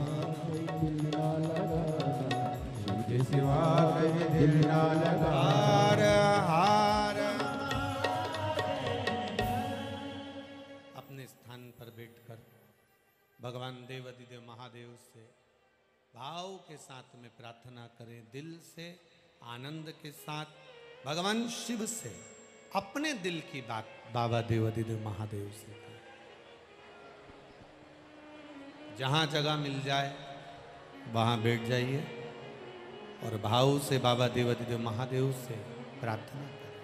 दिल ना लगाना, शिव के सिवा कहीं दिल ना लगाना। हार हार अपने स्थान पर बैठकर भगवान देवाधिदेव महादेव से भाव के साथ में प्रार्थना करें, दिल से आनंद के साथ भगवान शिव से अपने दिल की बात बाबा देवाधिदेव महादेव से करें। जहां जगह मिल जाए वहां बैठ जाइए और भाव से बाबा देवाधिदेव महादेव से प्रार्थना करें,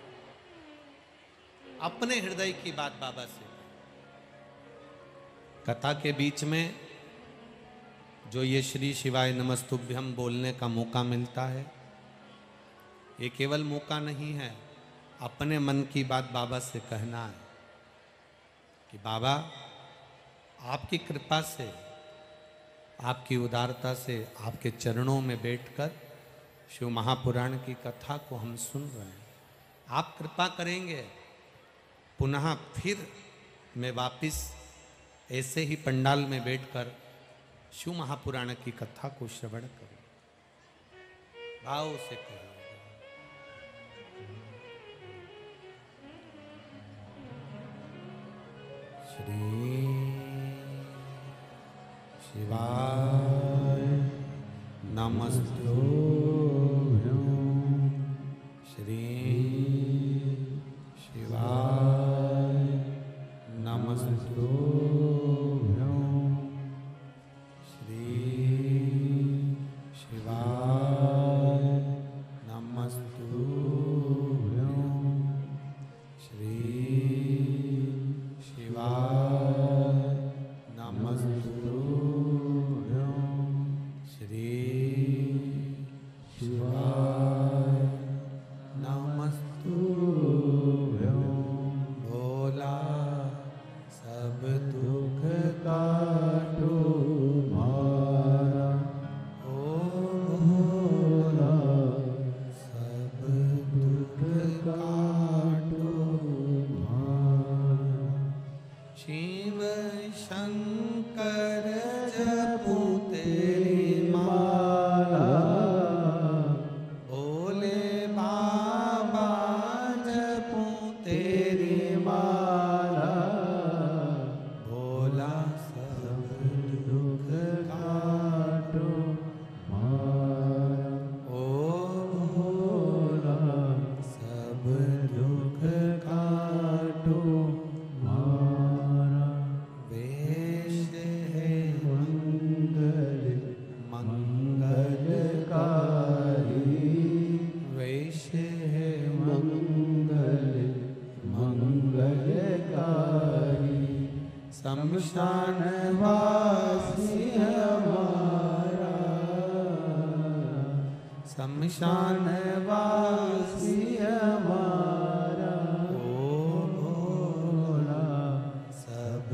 अपने हृदय की बात बाबा से करें। कथा के बीच में जो ये श्री शिवाय नमस्तुभ्यम बोलने का मौका मिलता है, ये केवल मौका नहीं है, अपने मन की बात बाबा से कहना है कि बाबा आपकी कृपा से, आपकी उदारता से, आपके चरणों में बैठकर शिव महापुराण की कथा को हम सुन रहे हैं। आप कृपा करेंगे पुनः फिर मैं वापिस ऐसे ही पंडाल में बैठकर शिव महापुराण की कथा को श्रवण करूं। भाव से कहिए, श्री शिवाय नमस्तुभ्यं, श्री शिवाय नमस्तुभ्यं, श्री शिवाय नमस्तुभ्यं, श्री शिवाय नमस्तुभ्यं, श्री शिवाय नमस्तुभ्यं। भोला सब दुख काटो मारा, ओ भोला सब दुख काटो मारा। शिव शंकर जपू तेरी माला, भोले बाबा जपू तेरी माला, भोला सब दुख काटो मारा, ओ भोला सब दुख काटो मारा। वेश है मंगल मंगलकारी, वेश है मंगल मंगलकारी। शमशान वासी हमारा, शमशान वासी हमारा, ओ भोला सब